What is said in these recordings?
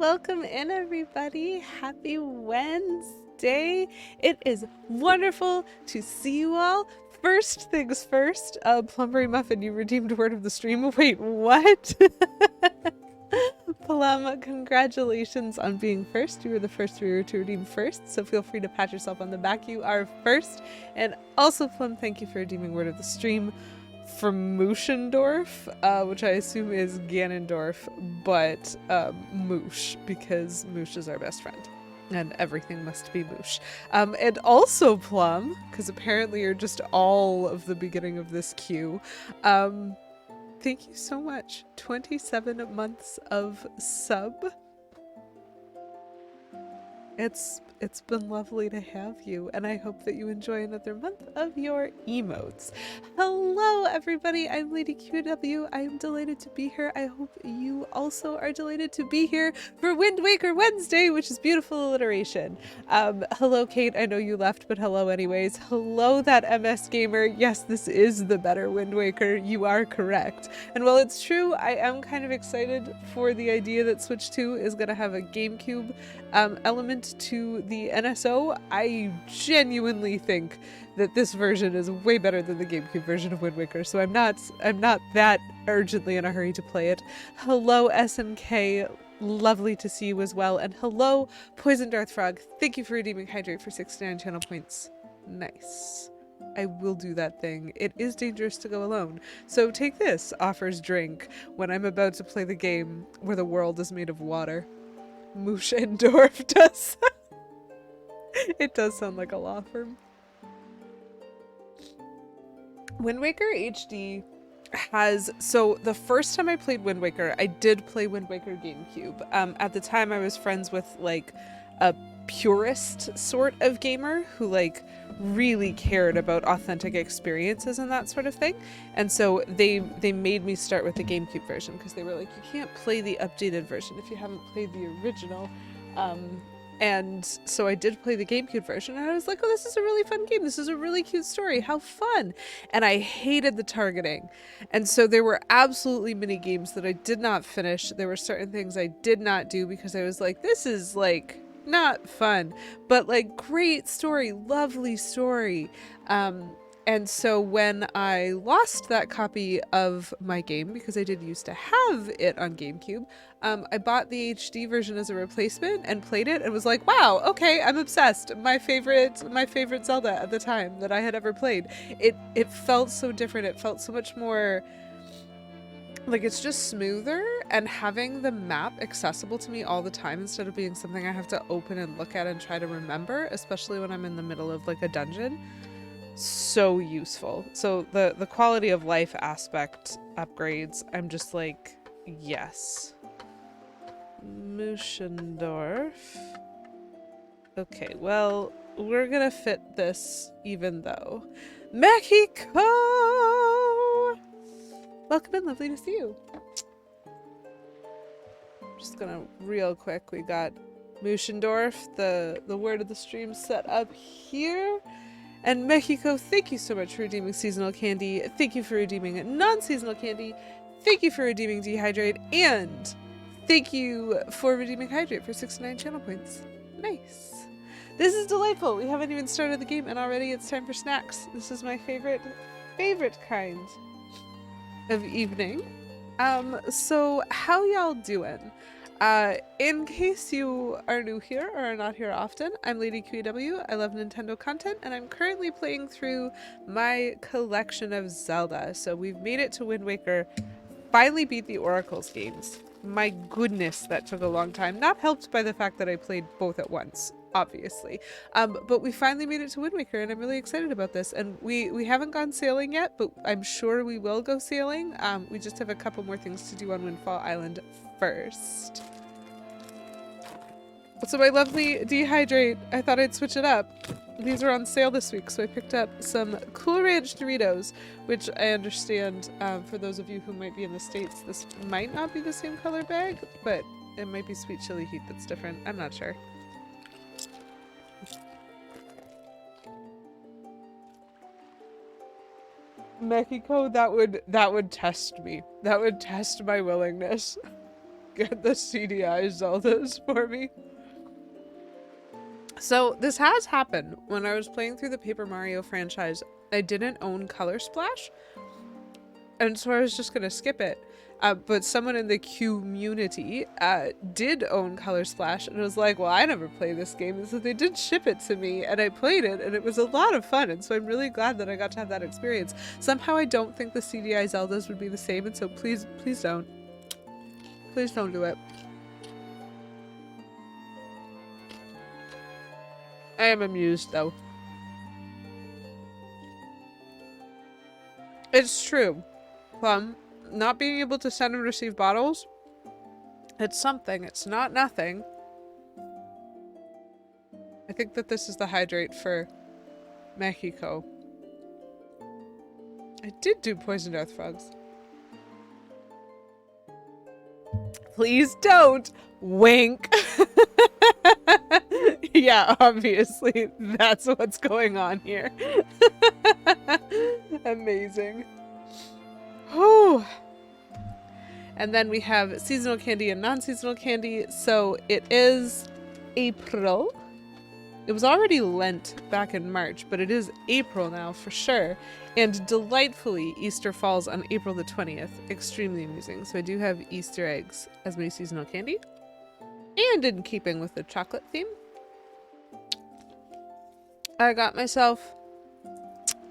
welcome in everybody. Happy Wednesday. It is wonderful to see you all. First things first, Plumberry Muffin, you redeemed word of the stream. Wait, what? Plum, congratulations on being first. You were the first viewer to redeem first, so feel free to pat yourself on the back. You are first. And also, Plum, thank you for redeeming word of the stream from Mooshendorf, which I assume is Ganondorf, but Moosh, because Moosh is our best friend. And everything must be Moosh. And also Plum, because apparently you're just all of the beginning of this queue. Thank you so much. 27 months of sub. It's been lovely to have you, and I hope that you enjoy another month of your emotes. Hello everybody, I'm Lady QW. I am delighted to be here. I hope you also are delighted to be here for Windwaker Wednesday, which is beautiful alliteration. Hello Kate, I know you left, but hello anyways. Hello that MS Gamer. Yes, this is the better Windwaker. You are correct. And while it's true, I am kind of excited for the idea that Switch 2 is going to have a GameCube element to the NSO. I genuinely think that this version is way better than the GameCube version of Wind Waker, so I'm not that urgently in a hurry to play it. Hello SNK, lovely to see you as well, and hello Poison Darth Frog. Thank you for redeeming Hydrate for 69 channel points. Nice. I will do that thing. It is dangerous to go alone. So take this, offers drink, when I'm about to play the game where the world is made of water. Mooshendorf does. It does sound like a law firm. Wind Waker HD has, so the first time I played Wind Waker, I did play Wind Waker GameCube. At the time I was friends with like a purist sort of gamer who like really cared about authentic experiences and that sort of thing, and so they made me start with the GameCube version because they were like, you can't play the updated version if you haven't played the original. And so I did play the GameCube version, and I was like, oh, this is a really fun game, this is a really cute story, how fun. And I hated the targeting, and so there were absolutely many games that I did not finish. There were certain things I did not do because I was like, this is like not fun, but like great story, lovely story. And so when I lost that copy of my game, because I did used to have it on GameCube, I bought the HD version as a replacement and played it and was like, wow, okay, I'm obsessed. My favorite Zelda at the time that I had ever played. It felt so different. It felt so much more like it's just smoother, and having the map accessible to me all the time instead of being something I have to open and look at and try to remember, especially when I'm in the middle of like a dungeon. So useful. So the quality of life aspect upgrades, I'm just like, yes. Mooshendorf. Okay, well, we're gonna fit this even though. Mexico! Welcome and lovely to see you. Just gonna real quick, we got Mooshendorf, the word of the stream set up here. And Mexico, thank you so much for redeeming seasonal candy. Thank you for redeeming non-seasonal candy. Thank you for redeeming dehydrate, and thank you for redeeming hydrate for 69 channel points. Nice. This is delightful. We haven't even started the game and already it's time for snacks. This is my favorite kind of evening. So how y'all doing? In case you are new here or are not here often, I'm Lady QW. I love Nintendo content, and I'm currently playing through my collection of Zelda. So we've made it to Wind Waker, finally beat the Oracle's games. My goodness, that took a long time. Not helped by the fact that I played both at once, obviously. But we finally made it to Wind Waker, and I'm really excited about this. And we haven't gone sailing yet, but I'm sure we will go sailing. We just have a couple more things to do on Windfall Island first. So my lovely dehydrate, I thought I'd switch it up. These are on sale this week, so I picked up some Cool Ranch Doritos, which I understand, for those of you who might be in the States, this might not be the same color bag, but it might be Sweet Chili Heat that's different. I'm not sure. Mexico, that would test me. That would test my willingness. get the CDI Zeldas for me. So this has happened. When I was playing through the Paper Mario franchise, I didn't own Color Splash, and so I was just gonna skip it. But someone in the community did own Color Splash, and was like, well, I never play this game, and so they did ship it to me, and I played it, and it was a lot of fun, and so I'm really glad that I got to have that experience. Somehow I don't think the CDI Zeldas would be the same, and so please, please don't. Please don't do it. I am amused, though. It's true. Plum, not being able to send and receive bottles, it's something. It's not nothing. I think that this is the hydrate for Mexico. I did do poisoned earth frogs. Please don't! Wink! Yeah, obviously, that's what's going on here. Amazing. Whew. And then we have seasonal candy and non-seasonal candy. So it is April. It was already Lent back in March, but it is April now for sure. And delightfully, Easter falls on April the 20th. Extremely amusing. So I do have Easter eggs as my seasonal candy. And in keeping with the chocolate theme, I got myself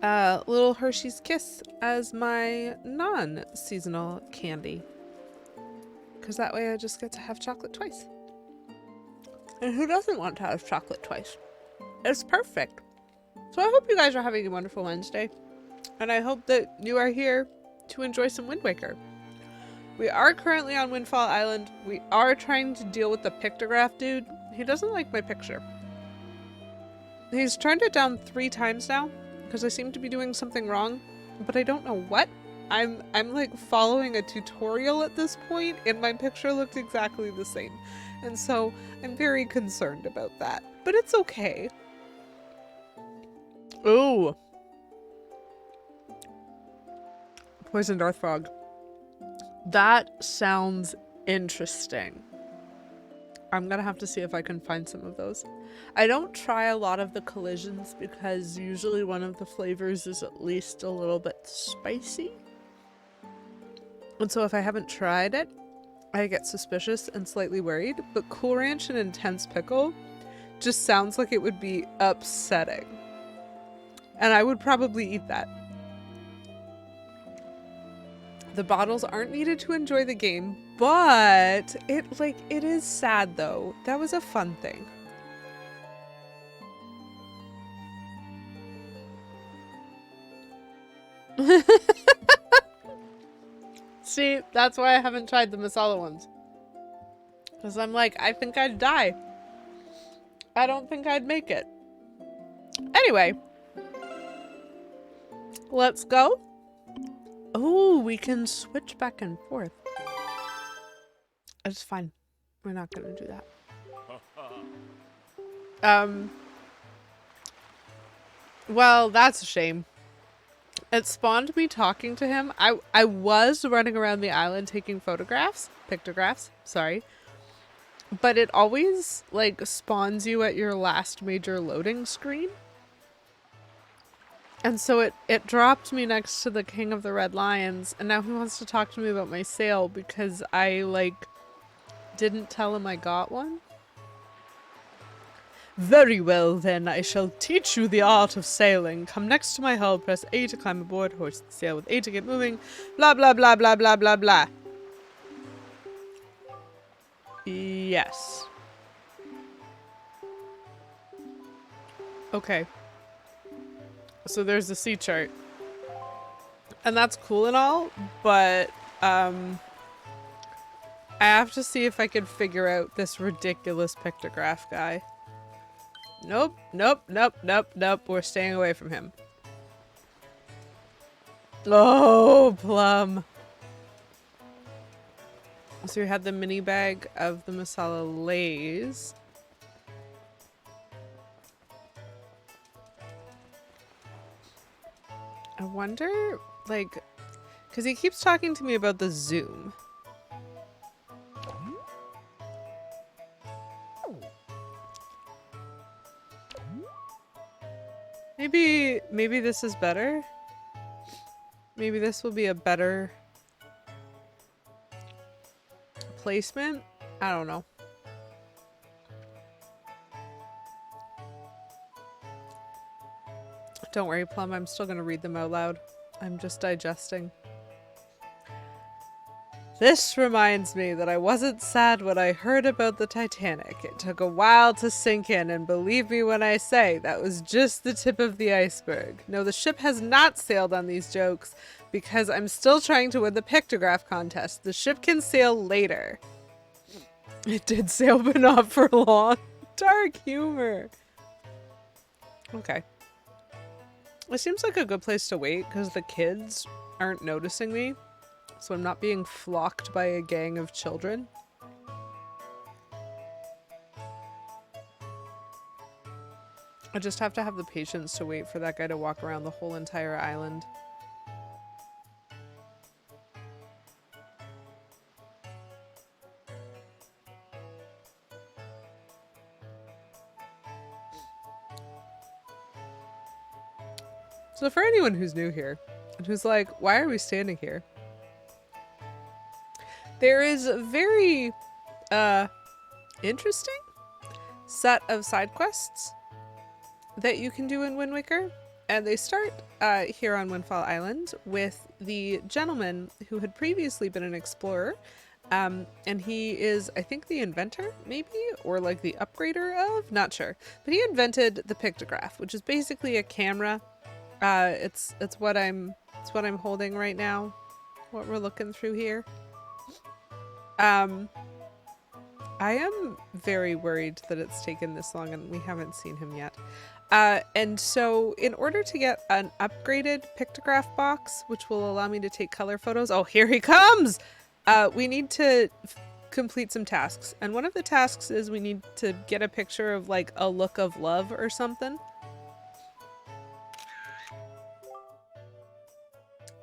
a little Hershey's Kiss as my non-seasonal candy. Because that way I just get to have chocolate twice. And who doesn't want to have chocolate twice? It's perfect. So I hope you guys are having a wonderful Wednesday. And I hope that you are here to enjoy some Windwaker. We are currently on Windfall Island. We are trying to deal with the pictograph dude. He doesn't like my picture. He's turned it down 3 times now because I seem to be doing something wrong, but I don't know what. I'm like following a tutorial at this point, and my picture looked exactly the same. And so I'm very concerned about that, but it's okay. Ooh. Poisoned earth frog. That sounds interesting. I'm gonna have to see if I can find some of those. I don't try a lot of the collisions because usually one of the flavors is at least a little bit spicy. And so if I haven't tried it, I get suspicious and slightly worried. But Cool Ranch and Intense Pickle just sounds like it would be upsetting. And I would probably eat that. The bottles aren't needed to enjoy the game, but it is sad though. That was a fun thing. See, that's why I haven't tried the masala ones. Because I'm like, I think I'd die. I don't think I'd make it. Anyway. Let's go. Oh, we can switch back and forth. It's fine. We're not going to do that. Well, that's a shame. It spawned me talking to him. I was running around the island taking pictographs, sorry. But it always, like, spawns you at your last major loading screen. And so it dropped me next to the King of the Red Lions, and now he wants to talk to me about my sail because I, like, didn't tell him I got one. Very well, then. I shall teach you the art of sailing. Come next to my hull, press A to climb aboard, hoist the sail with A to get moving, blah, blah, blah, blah, blah, blah, blah. Yes. Okay. So there's the sea chart. And that's cool and all, but I have to see if I can figure out this ridiculous pictograph guy. Nope, nope, nope, nope, nope. We're staying away from him. Oh, Plum. So we had the mini bag of the masala lays. I wonder, like, because he keeps talking to me about the zoom. Maybe this is better? Maybe this will be a better placement? I don't know. Don't worry, Plum, I'm still gonna read them out loud. I'm just digesting. This reminds me that I wasn't sad when I heard about the Titanic. It took a while to sink in, and believe me when I say, that was just the tip of the iceberg. No, the ship has not sailed on these jokes, because I'm still trying to win the pictograph contest. The ship can sail later. It did sail, but not for long. Dark humor. Okay. It seems like a good place to wait, because the kids aren't noticing me. So I'm not being flocked by a gang of children. I just have to have the patience to wait for that guy to walk around the whole entire island. So for anyone who's new here, and who's like, why are we standing here? There is a very interesting set of side quests that you can do in Windwaker, and they start here on Windfall Island with the gentleman who had previously been an explorer, and he is, I think, the inventor, maybe, or like the upgrader of, not sure, but he invented the pictograph, which is basically a camera. It's what I'm holding right now, what we're looking through here. I am very worried that it's taken this long and we haven't seen him yet. And so in order to get an upgraded pictograph box, which will allow me to take color photos, oh, here he comes! We need to complete some tasks. And one of the tasks is we need to get a picture of like a look of love or something.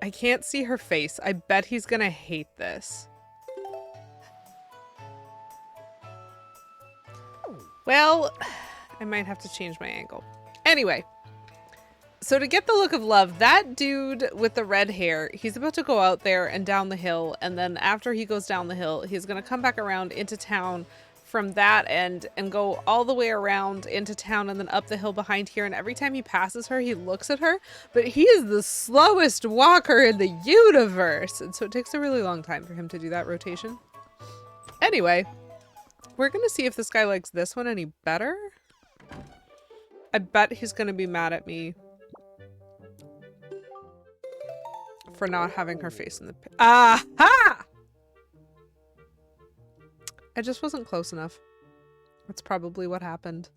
I can't see her face. I bet he's gonna hate this. Well, I might have to change my angle. Anyway, so to get the look of love, that dude with the red hair, he's about to go out there and down the hill, and then after he goes down the hill, he's going to come back around into town from that end and go all the way around into town and then up the hill behind here, and every time he passes her, he looks at her, but he is the slowest walker in the universe, and so it takes a really long time for him to do that rotation. Anyway, we're gonna see if this guy likes this one any better. I bet he's gonna be mad at me for not having her face in the aha! I just wasn't close enough. That's probably what happened.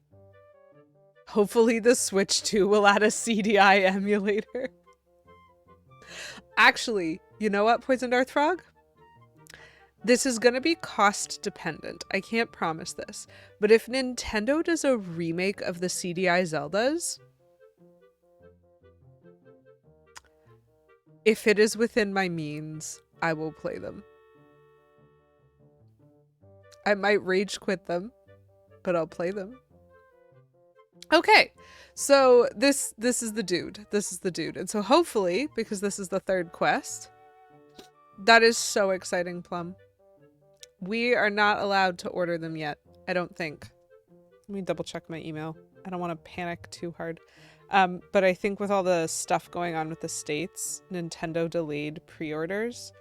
Hopefully the Switch 2 will add a CDI emulator. Actually, you know what, Poison Darth Frog? This is gonna be cost dependent. I can't promise this. But if Nintendo does a remake of the CDI Zeldas, if it is within my means, I will play them. I might rage quit them, but I'll play them. Okay, so this is the dude. This is the dude. And so hopefully, because this is the third quest, that is so exciting, Plum. We are not allowed to order them yet, I don't think. Let me double check my email. I don't want to panic too hard. But I think with all the stuff going on with the States, Nintendo delayed pre-orders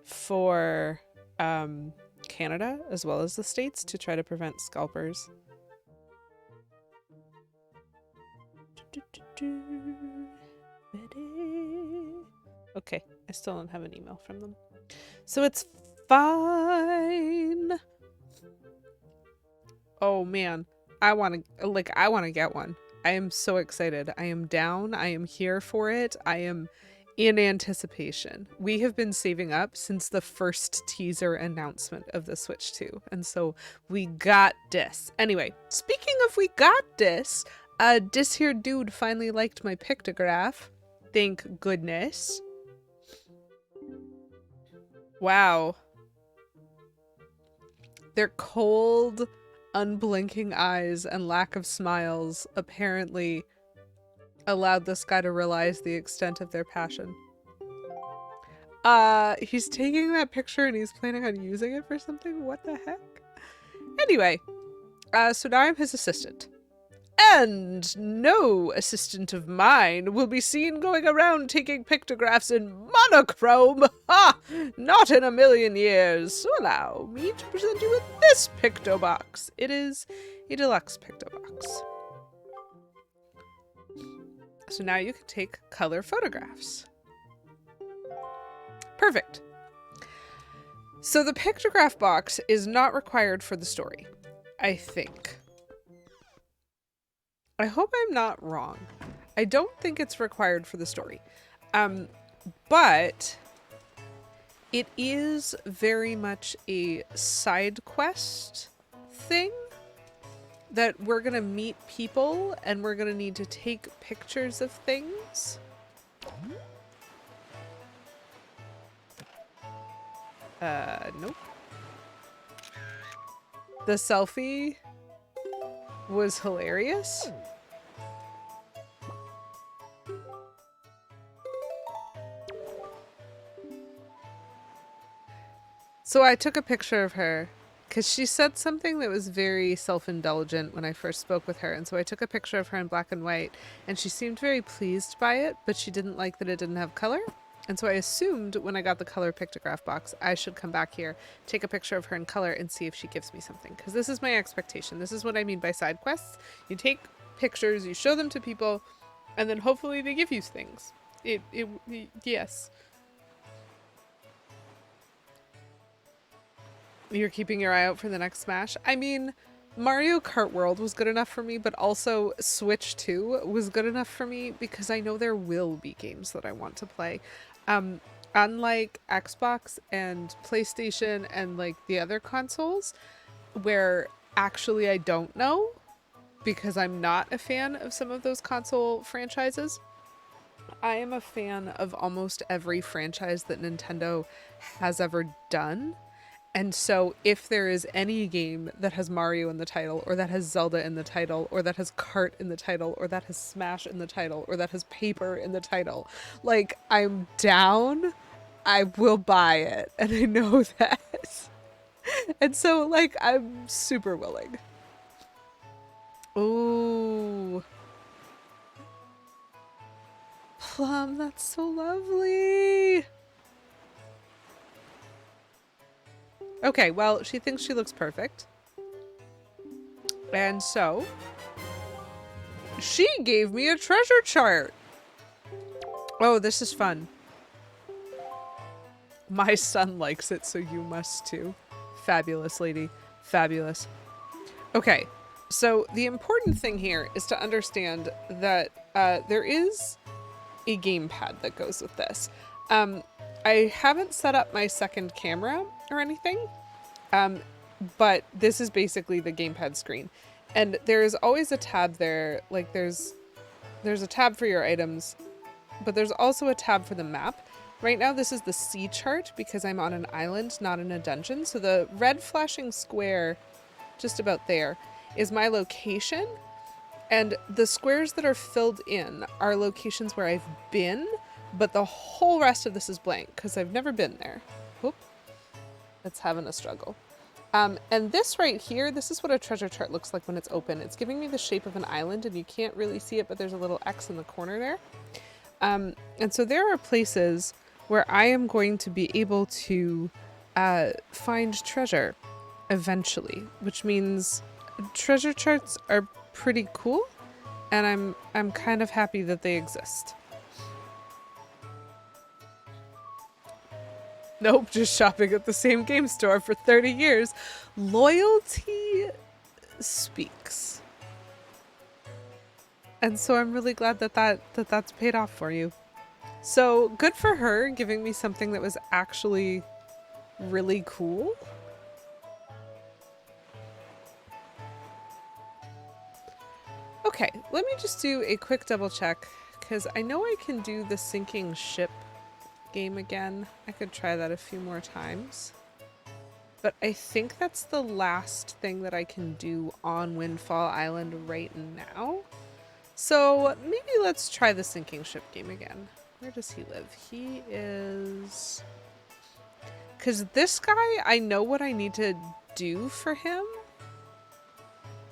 for Canada as well as the States to try to prevent scalpers. Okay, I still don't have an email from them. So it's fine. Oh man, I want to get one. I am so excited. I am down. I am here for it. I am in anticipation. We have been saving up since the first teaser announcement of the Switch 2. And so we got this. Anyway, speaking of we got this here dude finally liked my pictograph. Thank goodness. Wow. Their cold, unblinking eyes and lack of smiles apparently allowed this guy to realize the extent of their passion. He's taking that picture and he's planning on using it for something? What the heck? Anyway, so now I'm his assistant. And no assistant of mine will be seen going around taking pictographs in monochrome. Ha! Not in a million years. So allow me to present you with this picto box. It is a deluxe picto box. So now you can take color photographs. Perfect. So the pictograph box is not required for the story, I think. I hope I'm not wrong. I don't think it's required for the story. But it is very much a side quest thing that we're going to meet people and we're going to need to take pictures of things. Nope. The selfie was hilarious. So I took a picture of her because she said something that was very self-indulgent when I first spoke with her. And so I took a picture of her in black and white and she seemed very pleased by it, but she didn't like that it didn't have color. And so I assumed when I got the color pictograph box, I should come back here, take a picture of her in color and see if she gives me something. Because this is my expectation. This is what I mean by side quests. You take pictures, you show them to people, and then hopefully they give you things. Yes. You're keeping your eye out for the next Smash? I mean, Mario Kart World was good enough for me, but also Switch 2 was good enough for me because I know there will be games that I want to play. Unlike Xbox and PlayStation and like the other consoles, where actually I don't know because I'm not a fan of some of those console franchises. I am a fan of almost every franchise that Nintendo has ever done. And so if there is any game that has Mario in the title, or that has Zelda in the title, or that has Kart in the title, or that has Smash in the title, or that has Paper in the title, like, I'm down, I will buy it. And I know that. And so, like, I'm super willing. Ooh. Plum, that's so lovely. Okay, well, she thinks she looks perfect. And so, she gave me a treasure chart. Oh, this is fun. My son likes it, so you must too. Fabulous, lady. Fabulous. Okay, so the important thing here is to understand that there is a gamepad that goes with this. I haven't set up my second camera or anything, but this is basically the gamepad screen. And there's always a tab there, like there's a tab for your items, but there's also a tab for the map. Right now this is the sea chart because I'm on an island, not in a dungeon. So the red flashing square just about there is my location. And the squares that are filled in are locations where I've been, but the whole rest of this is blank because I've never been there. Whoop. It's having a struggle. And this right here, this is what a treasure chart looks like when it's open. It's giving me the shape of an island and you can't really see it, but there's a little X in the corner there. And so there are places where I am going to be able to find treasure eventually, which means treasure charts are pretty cool, and I'm kind of happy that they exist. Nope, just shopping at the same game store for 30 years. Loyalty speaks. And so I'm really glad that's paid off for you. So good for her giving me something that was actually really cool. Okay, let me just do a quick double check because I know I can do the sinking ship game again. I could try that a few more times. But I think that's the last thing that I can do on Windfall Island right now. So maybe let's try the sinking ship game again. Where does he live? He is... Because this guy, I know what I need to do for him.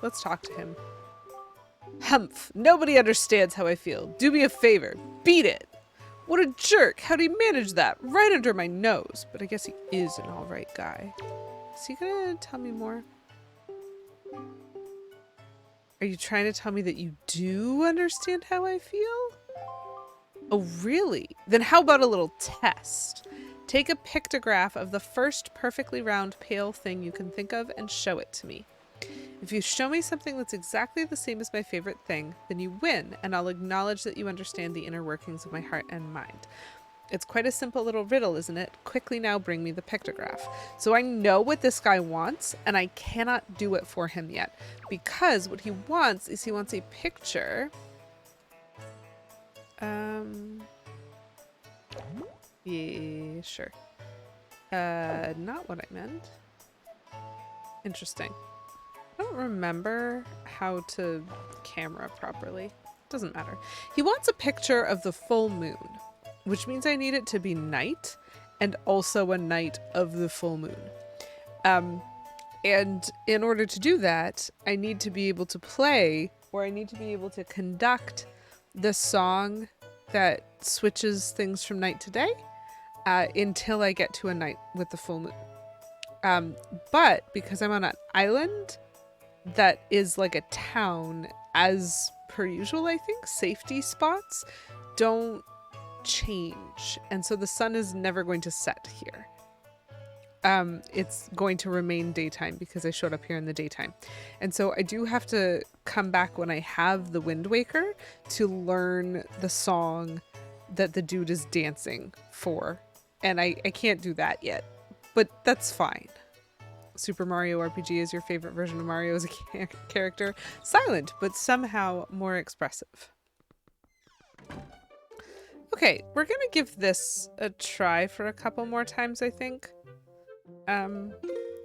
Let's talk to him. Humph, nobody understands how I feel. Do me a favor. Beat it. What a jerk. How'd he manage that? Right under my nose. But I guess he is an alright guy. Is he gonna tell me more? Are you trying to tell me that you do understand how I feel? Oh, really? Then how about a little test? Take a pictograph of the first perfectly round pale thing you can think of and show it to me. If you show me something that's exactly the same as my favorite thing, then you win, and I'll acknowledge that you understand the inner workings of my heart and mind. It's quite a simple little riddle, isn't it? Quickly now bring me the pictograph. So I know what this guy wants, and I cannot do it for him yet. Because what he wants is he wants a picture. Yeah, sure. Not what I meant. Interesting. I don't remember how to camera properly. Doesn't matter. He wants a picture of the full moon, which means I need it to be night and also a night of the full moon. And in order to do that, I need to be able to play, or I need to be able to conduct the song that switches things from night to day until I get to a night with the full moon. But because I'm on an island that is like a town, as per usual, I think safety spots don't change, and so the sun is never going to set here. It's going to remain daytime because I showed up here in the daytime, and so I do have to come back when I have the Windwaker to learn the song that the dude is dancing for, and I can't do that yet, but that's fine. Super Mario RPG is your favorite version of Mario as a character. Silent, but somehow more expressive. Okay, we're gonna give this a try for a couple more times, I think. I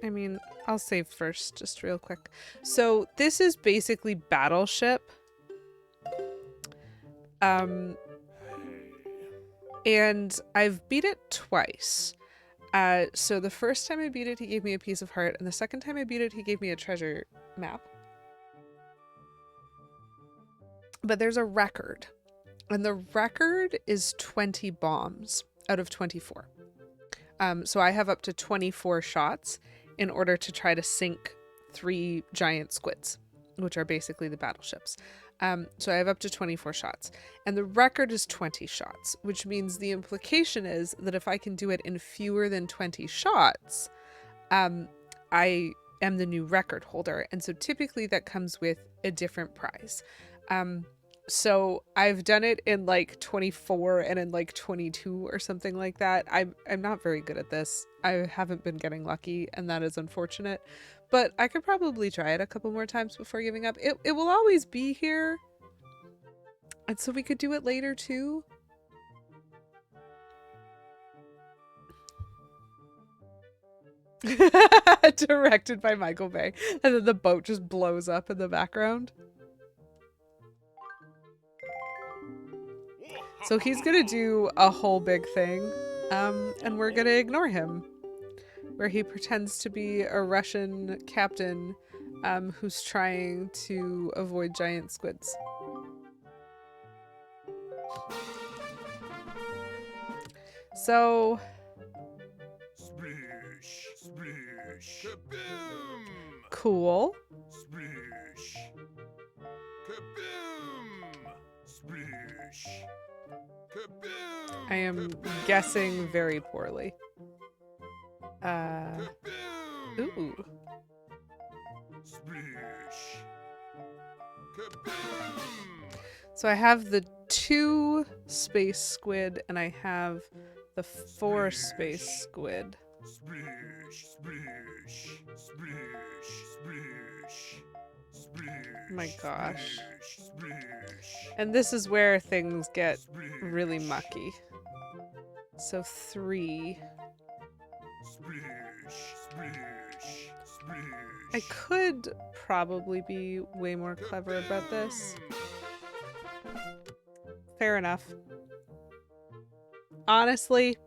mean, I'll save first, just real quick. So this is basically Battleship. And I've beat it twice. So the first time I beat it, he gave me a piece of heart, and the second time I beat it, he gave me a treasure map. But there's a record, and the record is 20 bombs out of 24. So I have up to 24 shots in order to try to sink 3 giant squids, which are basically the battleships. So I have up to 24 shots, and the record is 20 shots, which means the implication is that if I can do it in fewer than 20 shots, I am the new record holder. And so typically that comes with a different prize. So I've done it in like 24 and in like 22 or something like that. I'm not very good at this. I haven't been getting lucky, and that is unfortunate. But I could probably try it a couple more times before giving up. It will always be here. And so we could do it later too. Directed by Michael Bay. And then the boat just blows up in the background. So he's gonna do a whole big thing. And we're gonna ignore him. Where he pretends to be a Russian captain who's trying to avoid giant squids. So... Splish, splish, kaboom! Cool. Splish, kaboom! Splish, kaboom! I am guessing very poorly. Ooh. Splish. So I have the 2 space squid and I have the 4 space squid. Splish, splish, splish, splish, splish. My gosh. Splish. And this is where things get really mucky. So 3. Splish, splish, splish. I could probably be way more clever about this. Fair enough. Honestly,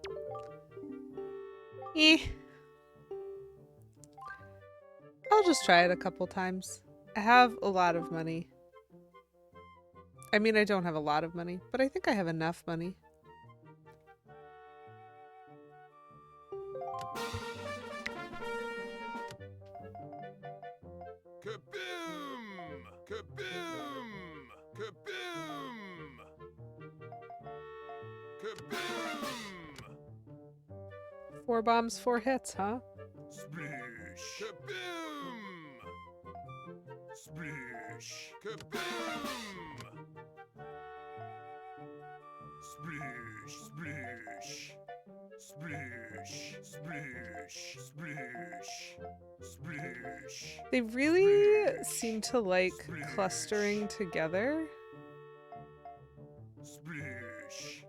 I'll just try it a couple times. I have a lot of money. I mean, I don't have a lot of money, but I think I have enough money. Kaboom! Kaboom! Kaboom! Kaboom! 4 bombs, 4 hits, huh? Splish! Kaboom! Splish! Kaboom! Splish! Splish! Splish! Splish! Splish! Splish! They really seem to like clustering together. Splish!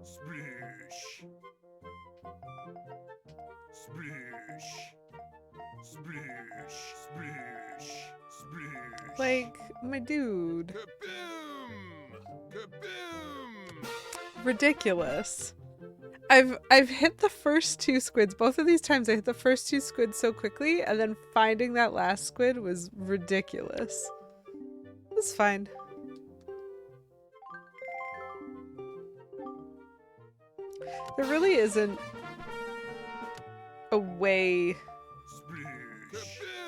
Splish! Splish! Splish! Splish! Splish! Like, my dude. Kaboom! Kaboom! Ridiculous. I've hit the first 2 squids. Both of these times I hit the first 2 squids so quickly, and then finding that last squid was ridiculous. It's fine. There really isn't a way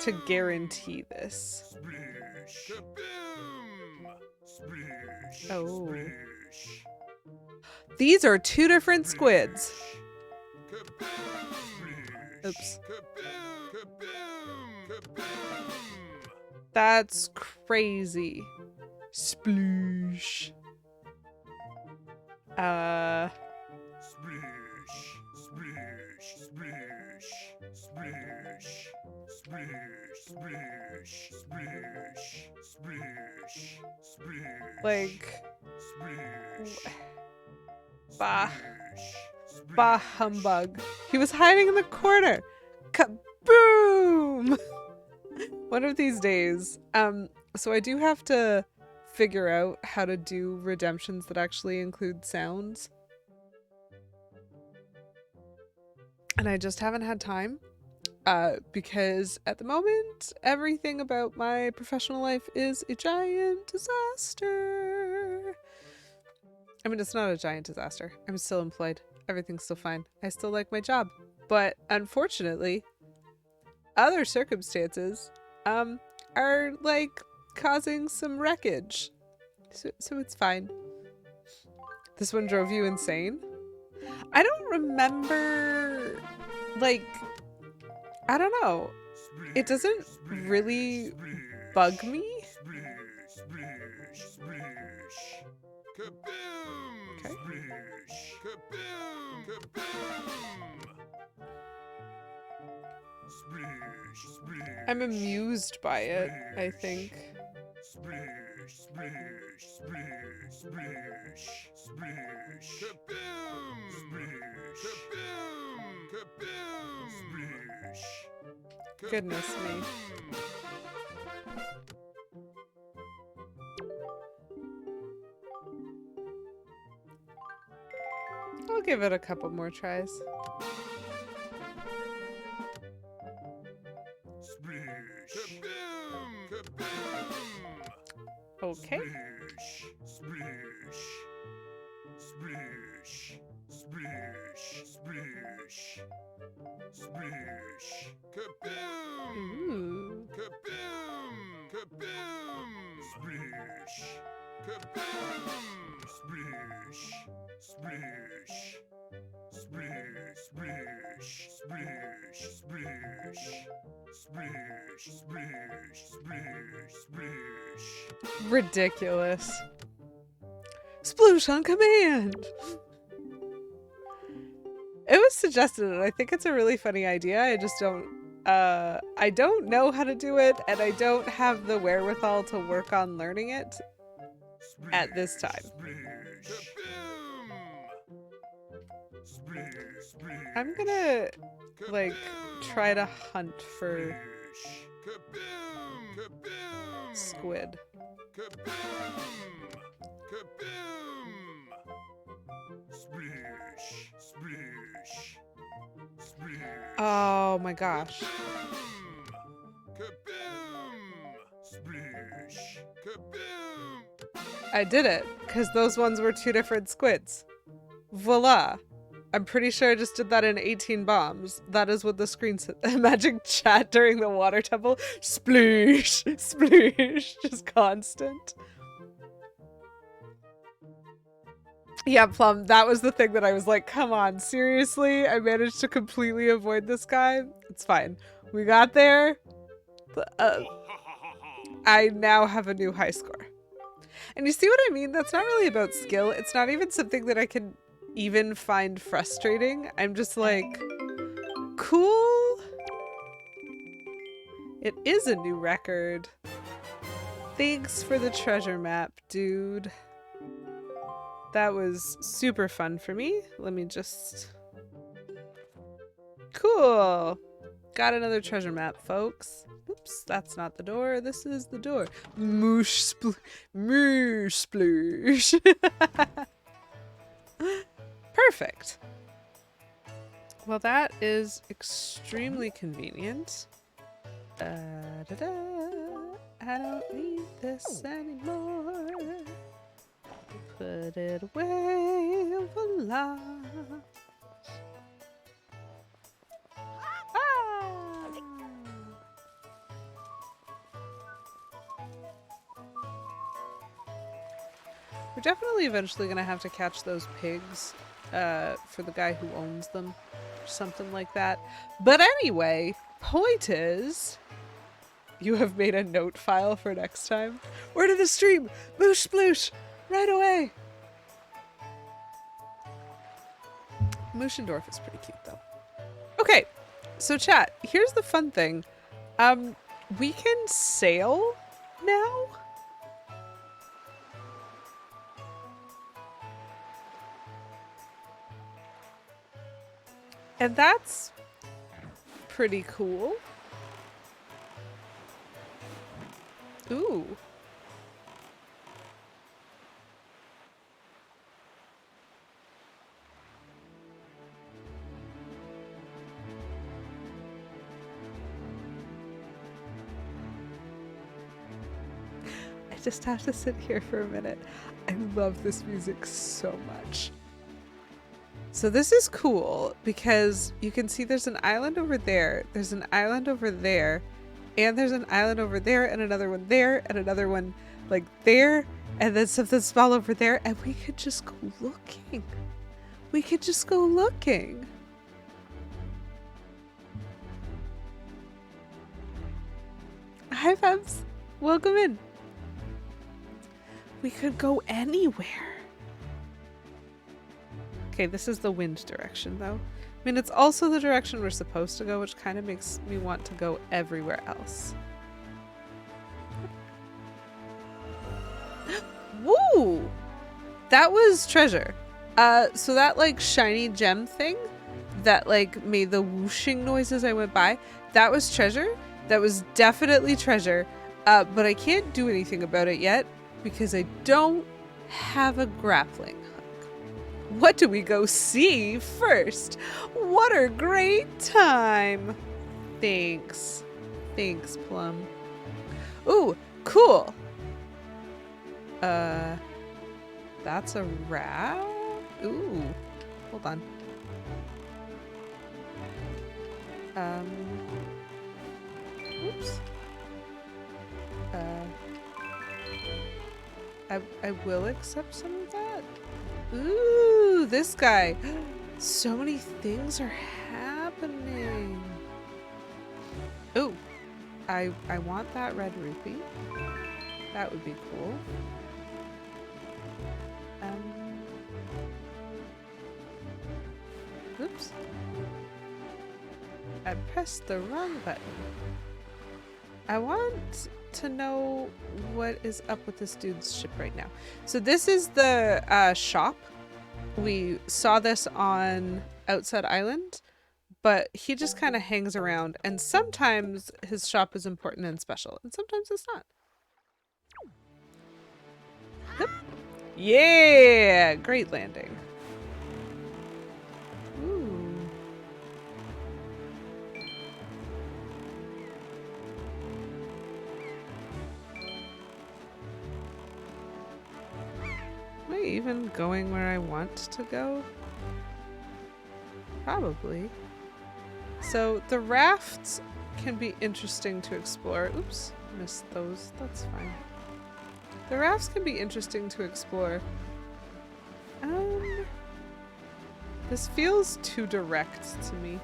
to guarantee this. Oh. These are 2 different squids. Oops. That's crazy. Sploosh. Like, bah humbug. He was hiding in the corner. Kaboom! One of these days. So I do have to figure out how to do redemptions that actually include sounds. And I just haven't had time. Because at the moment, everything about my professional life is a giant disaster. I mean, it's not a giant disaster. I'm still employed. Everything's still fine. I still like my job. But unfortunately, other circumstances are like causing some wreckage. So it's fine. This one drove you insane? I don't remember, like, I don't know. It doesn't really bug me. Okay. I'm amused by it, I think. Goodness me. I'll give it a couple more tries. Okay. Ooh. Ridiculous. Sploosh on command! It was suggested, and I think it's a really funny idea. I just don't, I don't know how to do it, and I don't have the wherewithal to work on learning it at this time. I'm gonna, like, try to hunt for squid. Kaboom! Kaboom! Sploosh! Sploosh! Sploosh! Oh my gosh. Kaboom! Sploosh! Kaboom! I did it, because those ones were 2 different squids. Voila. I'm pretty sure I just did that in 18 bombs. That is what the screen said. Imagine chat during the water temple. Sploosh! Sploosh! Just constant. Yeah, Plum, that was the thing that I was like, come on, seriously? I managed to completely avoid this guy? It's fine. We got there. I now have a new high score. And you see what I mean? That's not really about skill. It's not even something that I can even find frustrating. I'm just like, cool. It is a new record. Thanks for the treasure map, dude. That was super fun for me. Let me just... Cool. Got another treasure map, folks. Oops, that's not the door. This is the door. Moosh sploosh. Perfect. Well, that is extremely convenient. Da-da. I don't need this anymore. Put it away, voila. We're definitely eventually gonna have to catch those pigs for the guy who owns them, or something like that. But anyway, point is, you have made a note file for next time. Word of the stream, boosh sploosh, right away. Muschendorf is pretty cute though. Okay, so chat, here's the fun thing. We can sail now? And that's pretty cool. Ooh. I just have to sit here for a minute. I love this music so much. So this is cool because you can see there's an island over there, there's an island over there, and there's an island over there, and another one there, and another one like there, and then something small over there, and we could just go looking. We could just go looking. Hi, Fabs. Welcome in. We could go anywhere. Okay, this is the wind direction, though. I mean, it's also the direction we're supposed to go, which kind of makes me want to go everywhere else. Woo! That was treasure. So that, like, shiny gem thing that, like, made the whooshing noises I went by, that was treasure. That was definitely treasure. But I can't do anything about it yet because I don't have a grappling. What do we go see first? What a great time! Thanks. Thanks, Plum. Ooh, cool! That's a rat? Ooh, hold on. Oops. I will accept some of that. Ooh, this guy. So many things are happening. Ooh, I want that red rupee. That would be cool. Oops. I pressed the wrong button. I want to know what is up with this dude's ship right now. So this is the shop. We saw this on Outside Island, but he just kind of hangs around, and sometimes his shop is important and special, and sometimes it's not. Yeah! Great landing. Ooh. Am I even going where I want to go? Probably. So the rafts can be interesting to explore. Oops, missed those. That's fine. The rafts can be interesting to explore. This feels too direct to me.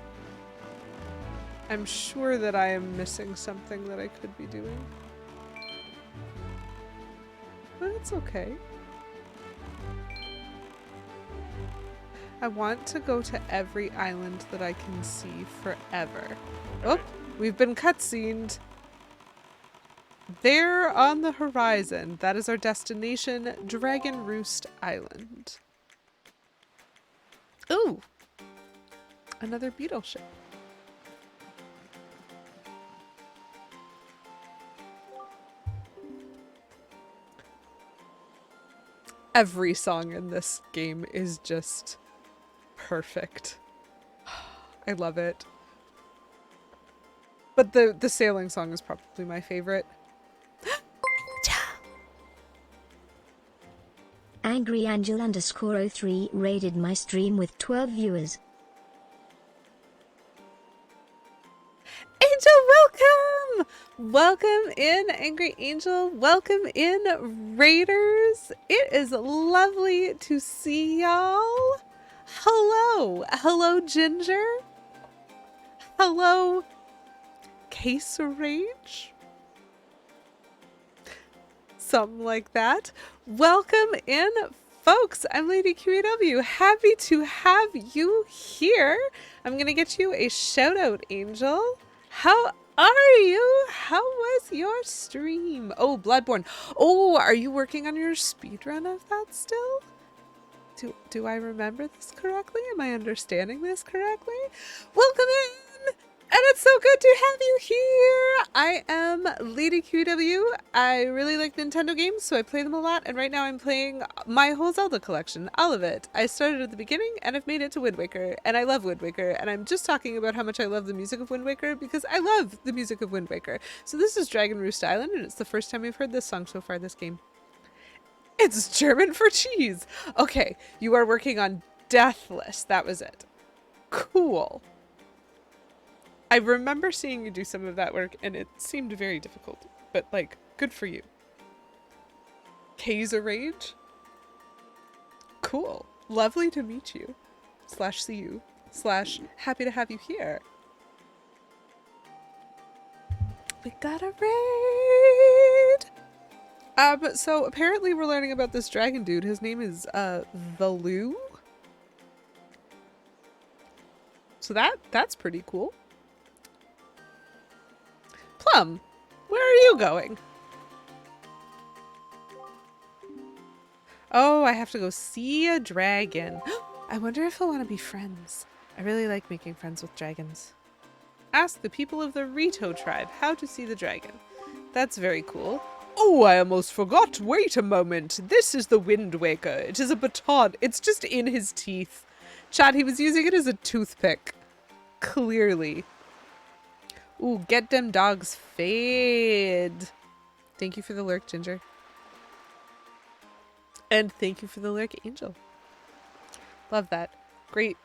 I'm sure that I am missing something that I could be doing. But it's okay. I want to go to every island that I can see forever. Oh, we've been cutscened. There on the horizon, that is our destination, Dragon Roost Island. Ooh, another beetle ship. Every song in this game is just perfect. I love it. But the sailing song is probably my favorite. Angry Angel _03 raided my stream with 12 viewers. Angel, welcome! Welcome in, Angry Angel. Welcome in, Raiders. It is lovely to see y'all. Hello. Hello, Ginger. Hello, Case Rage. Something like that. Welcome in, folks. I'm Lady QAW. Happy to have you here. I'm going to get you a shout out, Angel. How are you? How was your stream? Oh, Bloodborne. Oh, are you working on your speedrun of that still? Do I remember this correctly? Am I understanding this correctly? Welcome in! And it's so good to have you here! I am Lady QW. I really like Nintendo games, so I play them a lot, and right now I'm playing my whole Zelda collection, all of it. I started at the beginning, and I've made it to Windwaker, and I love Windwaker, and I'm just talking about how much I love the music of Windwaker, because I love the music of Windwaker. So this is Dragon Roost Island, and it's the first time we've heard this song so far this game. It's German for cheese! Okay, you are working on Deathless, that was it. Cool. I remember seeing you do some of that work, and it seemed very difficult, but, like, good for you. Kaiser Rage? Cool. Lovely to meet you. / see you. / happy to have you here. We got a raid! So apparently we're learning about this dragon dude. His name is, the Lou. So that's pretty cool. Plum, where are you going? Oh, I have to go see a dragon. I wonder if he'll want to be friends. I really like making friends with dragons. Ask the people of the Rito tribe how to see the dragon. That's very cool. Oh, I almost forgot. Wait a moment. This is the Windwaker. It is a baton. It's just in his teeth. Chad, he was using it as a toothpick. Clearly. Ooh, get them dogs fade. Thank you for the lurk, Ginger. And thank you for the lurk, Angel. Love that. Great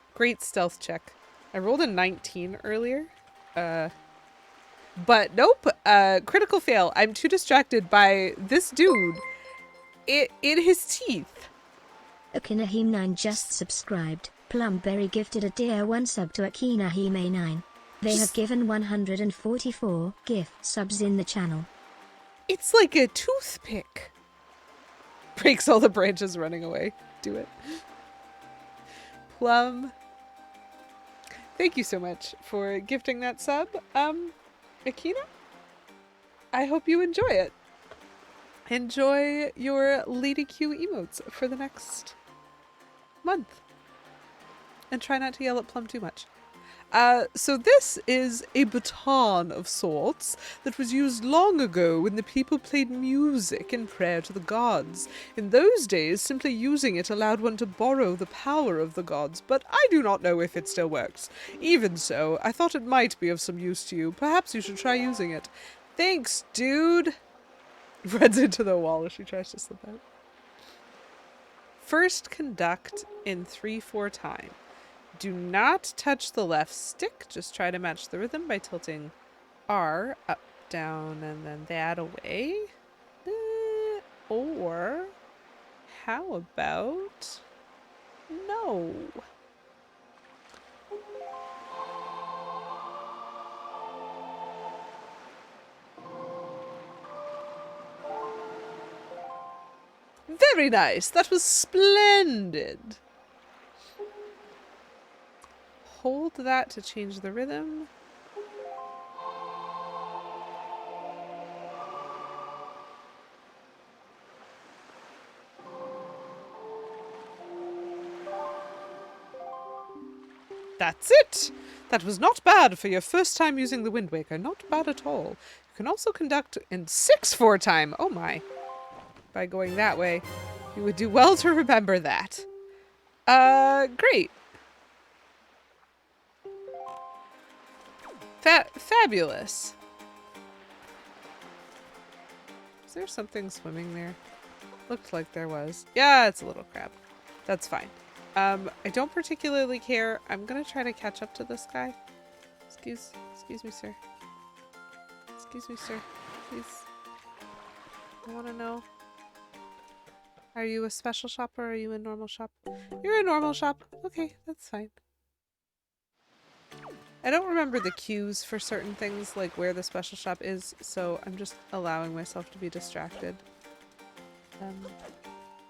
stealth check. I rolled a 19 earlier. But nope. Critical fail. I'm too distracted by this dude in his teeth. Akinahim9 just subscribed. Plumberry gifted a tier 1 sub to Akinahime9. They have given 144 gift subs in the channel. It's like a toothpick. Breaks all the branches running away. Do it. Plum. Thank you so much for gifting that sub. Akina? I hope you enjoy it. Enjoy your Lady Q emotes for the next month. And try not to yell at Plum too much. So this is a baton of sorts that was used long ago when the people played music in prayer to the gods. In those days, simply using it allowed one to borrow the power of the gods, but I do not know if it still works. Even so, I thought it might be of some use to you. Perhaps you should try using it. Thanks, dude. Runs into the wall as she tries to slip out. First conduct in 3/4 time. Do not touch the left stick. Just try to match the rhythm by tilting R up, down, and then that away. Or how about no? Very nice. That was splendid. Hold that to change the rhythm. That's it! That was not bad for your first time using the Windwaker. Not bad at all. You can also conduct in 6/4 time. Oh my. By going that way. You would do well to remember that. Great. Fabulous. Is there something swimming there? Looked like there was. Yeah, it's a little crab. That's fine. I don't particularly care. I'm gonna try to catch up to this guy. Excuse me, sir. Excuse me, sir. Please. I wanna know. Are you a special shop or are you a normal shop? You're a normal shop. Okay, that's fine. I don't remember the cues for certain things, like where the special shop is, so I'm just allowing myself to be distracted.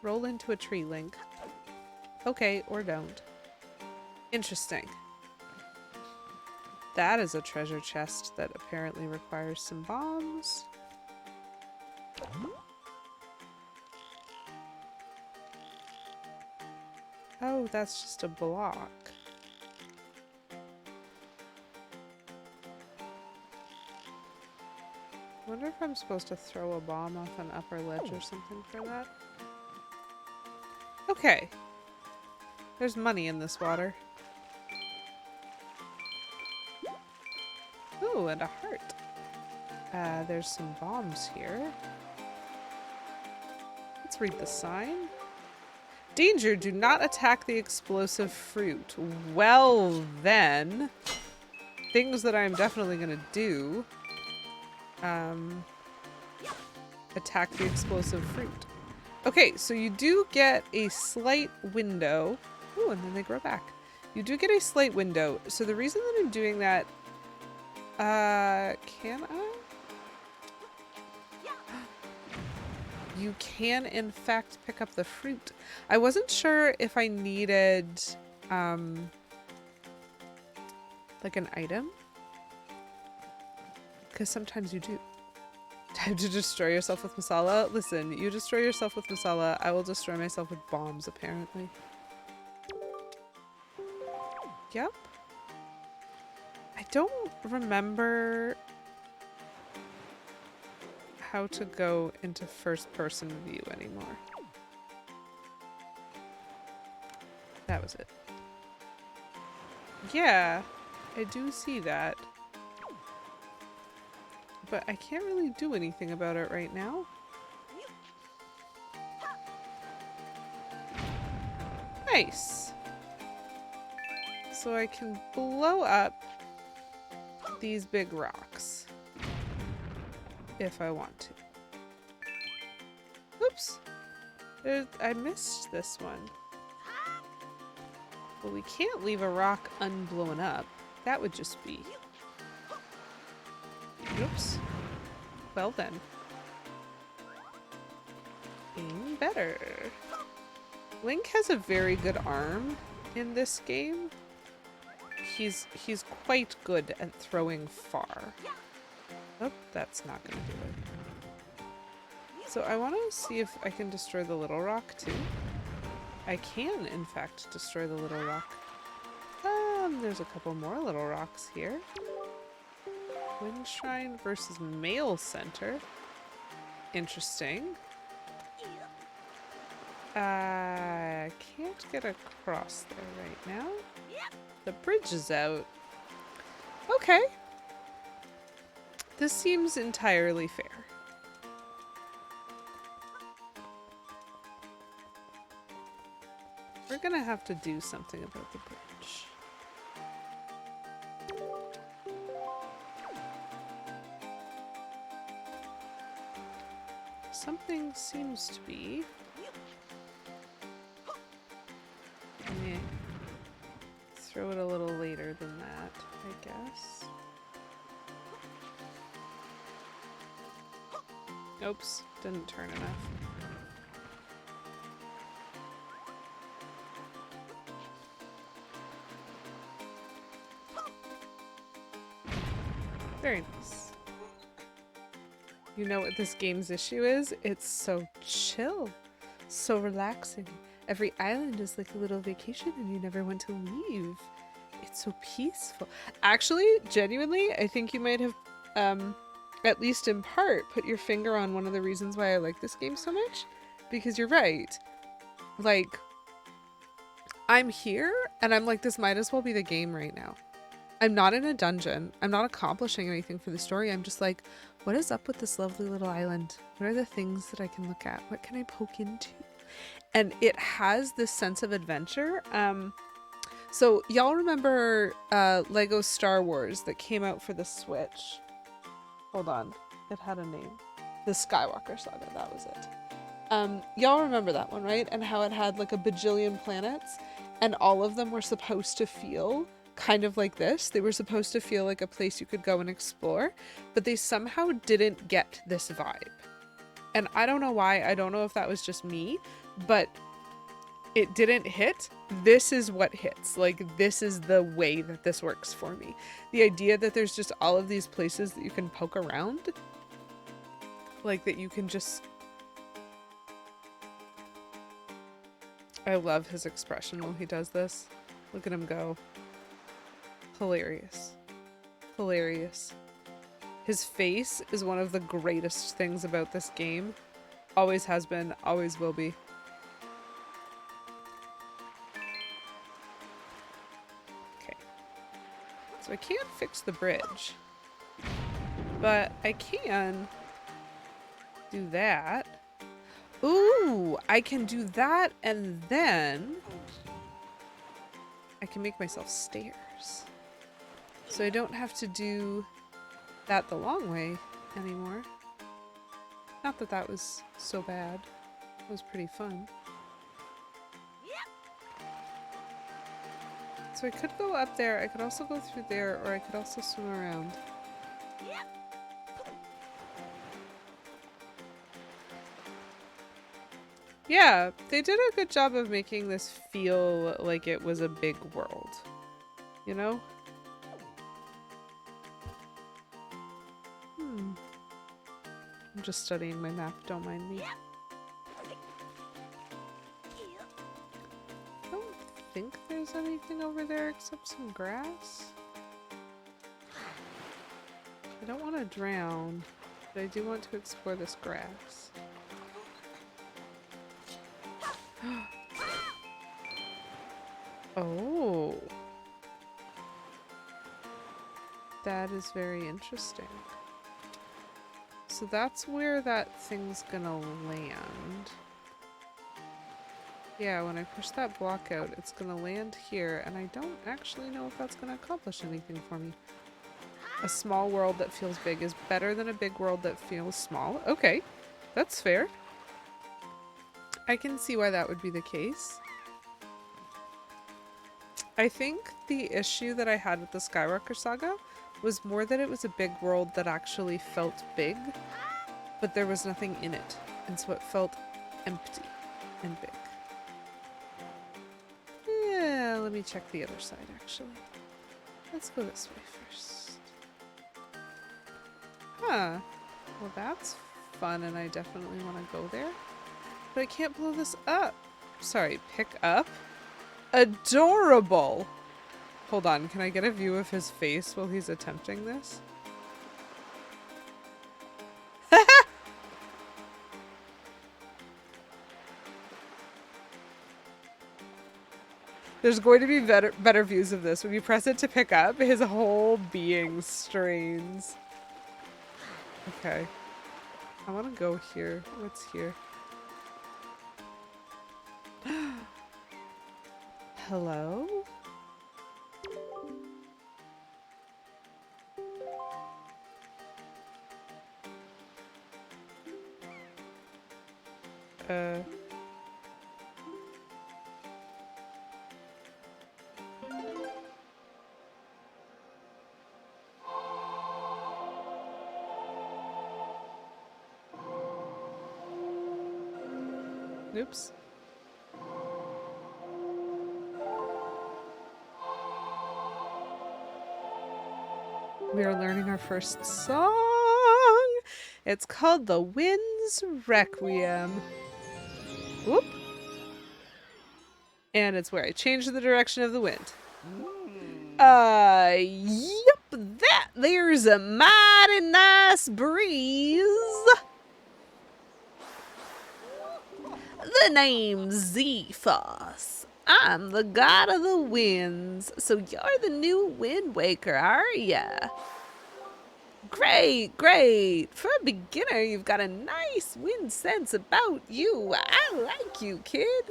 Roll into a tree, Link. Okay, or don't. Interesting. That is a treasure chest that apparently requires some bombs. Oh, that's just a block. I wonder if I'm supposed to throw a bomb off an upper ledge or something for that. Okay. There's money in this water. Ooh, and a heart. There's some bombs here. Let's read the sign. Danger, do not attack the explosive fruit. Well then, things that I'm definitely gonna do. Attack the explosive fruit. Okay, so you do get a slight window. Ooh, and then they grow back. You do get a slight window. So the reason that I'm doing that, can I? You can, in fact, pick up the fruit. I wasn't sure if I needed, like an item. Because sometimes you do. Time to destroy yourself with masala? Listen, you destroy yourself with masala, I will destroy myself with bombs, apparently. Yep. I don't remember how to go into first-person view anymore. That was it. Yeah, I do see that. But I can't really do anything about it right now. Nice. So I can blow up these big rocks if I want to. Oops. I missed this one. Well, we can't leave a rock unblown up. That would just be... Oops. Well then. Even better. Link has a very good arm in this game. He's quite good at throwing far. Oh, that's not gonna do it. So I want to see if I can destroy the little rock too. I can, in fact, destroy the little rock. there's a couple more little rocks here. Wind Shrine versus Mail Center. Interesting. I can't get across there right now. The bridge is out. Okay. This seems entirely fair. We're gonna have to do something about the bridge. Something seems to be... Meh. Throw it a little later than that, I guess. Oops, didn't turn enough. Very nice. You know what this game's issue is? It's so chill, so relaxing. Every island is like a little vacation and you never want to leave. It's so peaceful. Actually, genuinely, I think you might have, at least in part, put your finger on one of the reasons why I like this game so much. Because you're right. Like, I'm here and I'm like, this might as well be the game right now. I'm not in a dungeon. I'm not accomplishing anything for the story. I'm just like, what is up with this lovely little island? What are the things that I can look at? What can I poke into? And it has this sense of adventure. So y'all remember Lego Star Wars that came out for the Switch? Hold on. It had a name. The Skywalker Saga, that was it. Y'all remember that one, right? And how it had like a bajillion planets and all of them were supposed to feel kind of like this. They were supposed to feel like a place you could go and explore, but they somehow didn't get this vibe. And I don't know why. I don't know if that was just me, but it didn't hit. This is what hits. Like, this is the way that this works for me. The idea that there's just all of these places that you can poke around, like that you can just... I love his expression while he does this. Look at him go. Hilarious. Hilarious. His face is one of the greatest things about this game. Always has been, always will be. Okay. So I can't fix the bridge. But I can do that. Ooh, I can do that and then I can make myself stairs. So I don't have to do that the long way anymore. Not that that was so bad. It was pretty fun. So I could go up there, I could also go through there, or I could also swim around. Yeah, they did a good job of making this feel like it was a big world. You know? I'm just studying my map, don't mind me. I don't think there's anything over there except some grass. I don't want to drown, but I do want to explore this grass. Oh. That is very interesting. So that's where that thing's gonna land. Yeah, when I push that block out, it's gonna land here, and I don't actually know if that's gonna accomplish anything for me. A small world that feels big is better than a big world that feels small. Okay, that's fair. I can see why that would be the case. I think the issue that I had with the Skywalker Saga was more that it was a big world that actually felt big, but there was nothing in it, and so it felt empty and big. Yeah, let me check the other side actually. Let's go this way first. Huh. Well, that's fun, and I definitely want to go there. But I can't blow this up. Sorry, pick up? Adorable! Hold on, can I get a view of his face while he's attempting this? There's going to be better views of this. When you press it to pick up, his whole being strains. Okay. I want to go here. What's here? Hello? Oops. We are learning our first song. It's called The Wind's Requiem. Whoop. And it's where I change the direction of the wind. Yep, that there's a mighty nice breeze. The name's Zephos. I'm the god of the winds, so you're the new Windwaker, are ya? Great, great. For a beginner, you've got a nice wind sense about you. I like you, kid.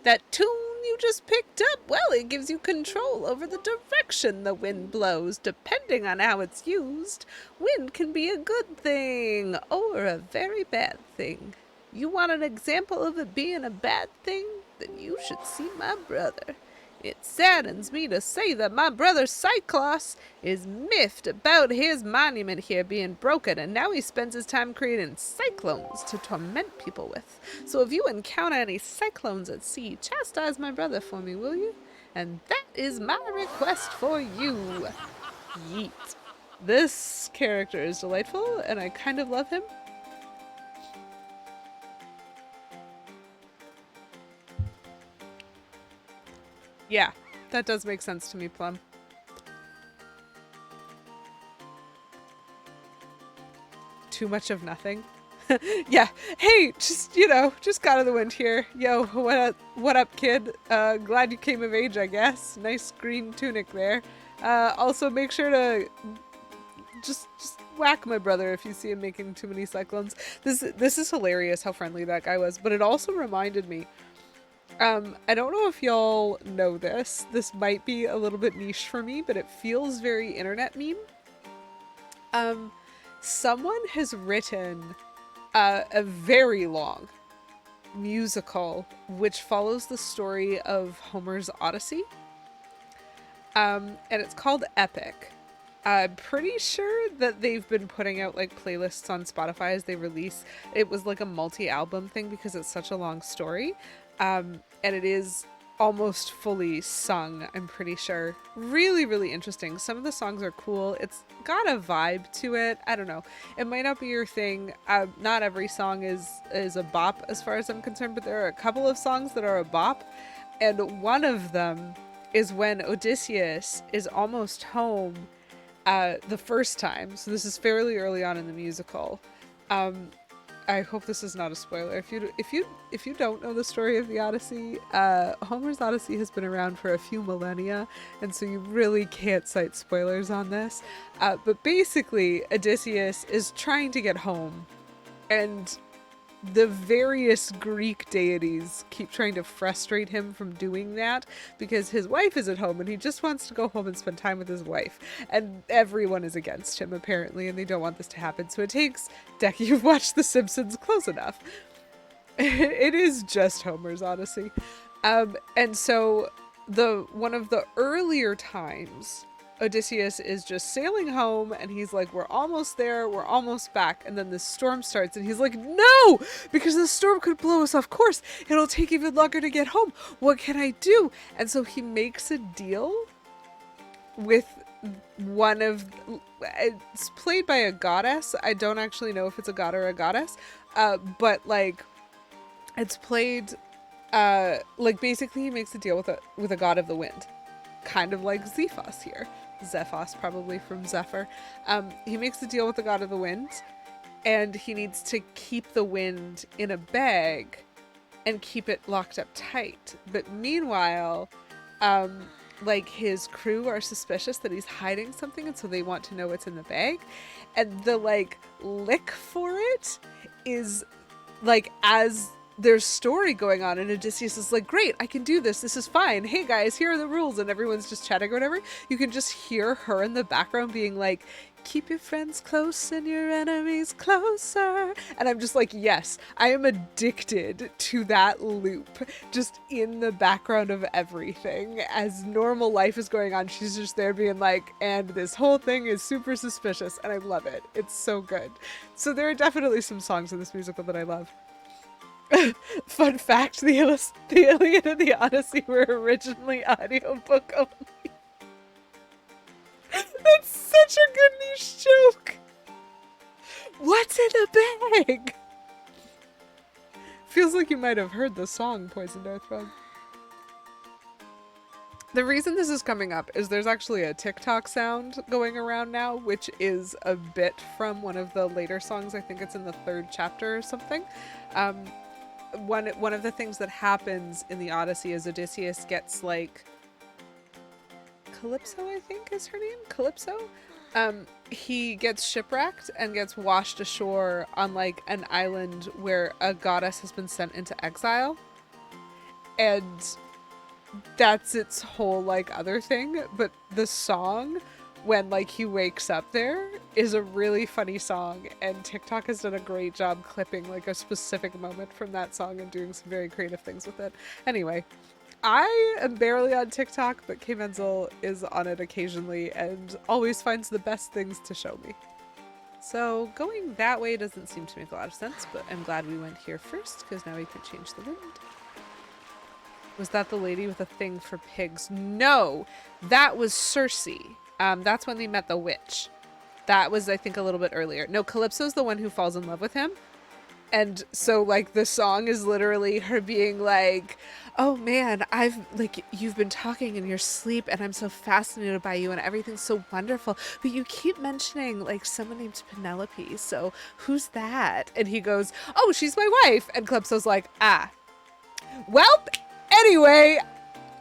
That tune you just picked up, well, it gives you control over the direction the wind blows, depending on how it's used. Wind can be a good thing, or a very bad thing. You want an example of it being a bad thing? Then you should see my brother. It saddens me to say that my brother Cyclops is miffed about his monument here being broken, and now he spends his time creating cyclones to torment people with. So if you encounter any cyclones at sea, chastise my brother for me, will you? And that is my request for you. Yeet. This character is delightful, and I kind of love him. Yeah, that does make sense to me, Plum. Too much of nothing. Yeah. Hey, just, just got of the wind here. Yo, what up, kid? Glad you came of age, I guess. Nice green tunic there. Also, make sure to just whack my brother if you see him making too many cyclones. This is hilarious how friendly that guy was, but it also reminded me. I don't know if y'all know this. This might be a little bit niche for me, but it feels very internet meme. Someone has written a very long musical which follows the story of Homer's Odyssey. And it's called Epic. I'm pretty sure that they've been putting out like playlists on Spotify as they release. It was like a multi-album thing because it's such a long story. And it is almost fully sung, I'm pretty sure. Really, really interesting. Some of the songs are cool. It's got a vibe to it. I don't know. It might not be your thing. Not every song is a bop as far as I'm concerned, but there are a couple of songs that are a bop. And one of them is when Odysseus is almost home the first time. So this is fairly early on in the musical. I hope this is not a spoiler. If you don't know the story of the Odyssey, Homer's Odyssey has been around for a few millennia, and so you really can't cite spoilers on this. But basically, Odysseus is trying to get home, and the various Greek deities keep trying to frustrate him from doing that because his wife is at home and he just wants to go home and spend time with his wife. And everyone is against him, apparently, and they don't want this to happen. So it takes... Deck, you've watched The Simpsons close enough. It is just Homer's Odyssey. And so one of the earlier times... Odysseus is just sailing home and he's like, we're almost there, we're almost back. And then the storm starts and he's like, no, because the storm could blow us off course. It'll take even longer to get home. What can I do? And so he makes a deal with one of, it's played by a goddess. I don't actually know if it's a god or a goddess. But like it's played, like basically he makes a deal with a god of the wind. kind of like Zephos here. Zephos, probably from Zephyr. He makes a deal with the god of the wind, and he needs to keep the wind in a bag and keep it locked up tight. But meanwhile, like his crew are suspicious that he's hiding something, and so they want to know what's in the bag. And the like lick for it is like as there's story going on, and Odysseus is like, great, I can do this is fine, hey guys, here are the rules, and everyone's just chatting or whatever. You can just hear her in the background being like, keep your friends close and your enemies closer. And I'm just like, yes, I am addicted to that loop just in the background of everything as normal life is going on. She's just there being like, and this whole thing is super suspicious, and I love it. It's so good. So there are definitely some songs in this musical that I love. Fun fact, the Iliad and the Odyssey were originally audiobook only. That's such a good niche joke. What's in a bag? Feels like you might have heard the song Poison Dart Frog. The reason this is coming up is there's actually a TikTok sound going around now, which is a bit from one of the later songs. I think it's in the 3rd chapter or something. One of the things that happens in the Odyssey is Odysseus gets like Calypso, I think is her name, Calypso. He gets shipwrecked and gets washed ashore on like an island where a goddess has been sent into exile, and that's its whole like other thing. But the song, when like he wakes up there, is a really funny song, and TikTok has done a great job clipping like a specific moment from that song and doing some very creative things with it. Anyway, I am barely on TikTok, but K Menzel is on it occasionally and always finds the best things to show me. So going that way doesn't seem to make a lot of sense, but I'm glad we went here first because now we can change the wind. Was that the lady with a thing for pigs? No, that was Circe. That's when they met the witch. That was, I think, a little bit earlier. No, Calypso's the one who falls in love with him. And so, like, the song is literally her being like, oh man, you've been talking in your sleep and I'm so fascinated by you and everything's so wonderful. But you keep mentioning, like, someone named Penelope. So who's that? And he goes, oh, she's my wife. And Calypso's like, well, anyway,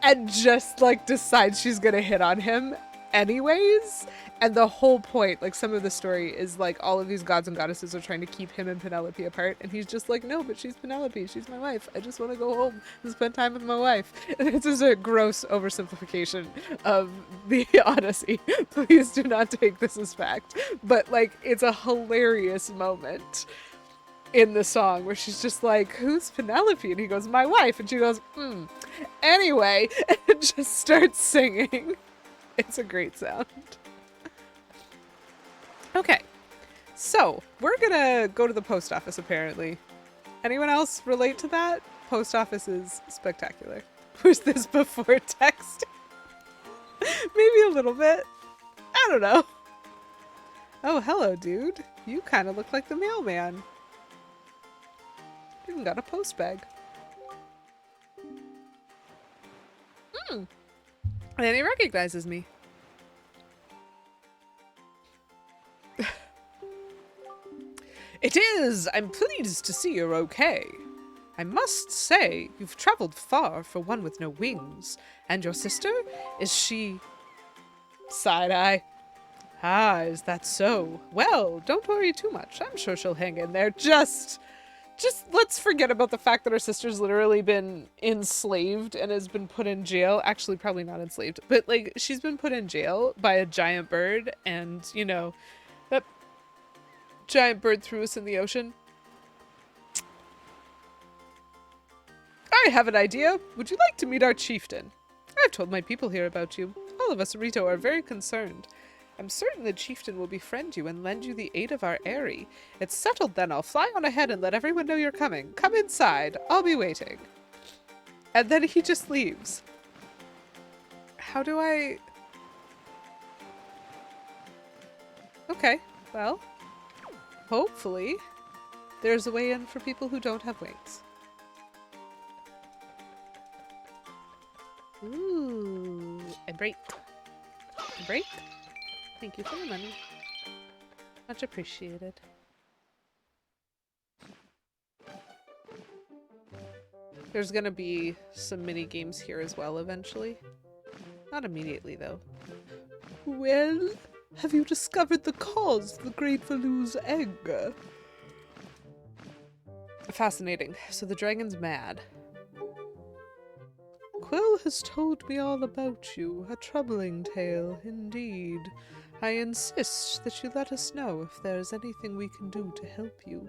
and just, like, decides she's gonna hit on him anyways. And the whole point, like, some of the story is like all of these gods and goddesses are trying to keep him and Penelope apart, and he's just like, no, but she's Penelope, she's my wife, I just want to go home and spend time with my wife. And it's just a gross oversimplification of the Odyssey. Please do not take this as fact, but like, it's a hilarious moment in the song where she's just like, who's Penelope? And he goes, my wife. And she goes, anyway, and just starts singing. It's a great sound. Okay, so we're gonna go to the post office apparently. Anyone else relate to that? Post office is spectacular. Was this before text? Maybe a little bit. I don't know. Oh, hello, dude. You kind of look like the mailman. You even got a post bag. And then he recognizes me. It is! I'm pleased to see you're okay. I must say, you've traveled far for one with no wings. And your sister? Is she... Side-eye. Ah, is that so? Well, don't worry too much. I'm sure she'll hang in there. Just let's forget about the fact that her sister's literally been enslaved and has been put in jail. Actually, probably not enslaved, but like, she's been put in jail by a giant bird, and, you know, that giant bird threw us in the ocean. I have an idea. Would you like to meet our chieftain? I've told my people here about you. All of us Rito are very concerned. I'm certain the chieftain will befriend you and lend you the aid of our Airy. It's settled then. I'll fly on ahead and let everyone know you're coming. Come inside. I'll be waiting. And then he just leaves. How do I... Okay, well, hopefully there's a way in for people who don't have wings. Ooh, embrace. break? Thank you for the money. Much appreciated. There's gonna be some mini games here as well eventually. Not immediately though. Well, have you discovered the cause of the Great Valu's egg? Fascinating. So the dragon's mad. Quill has told me all about you. A troubling tale, indeed. I insist that you let us know if there is anything we can do to help you.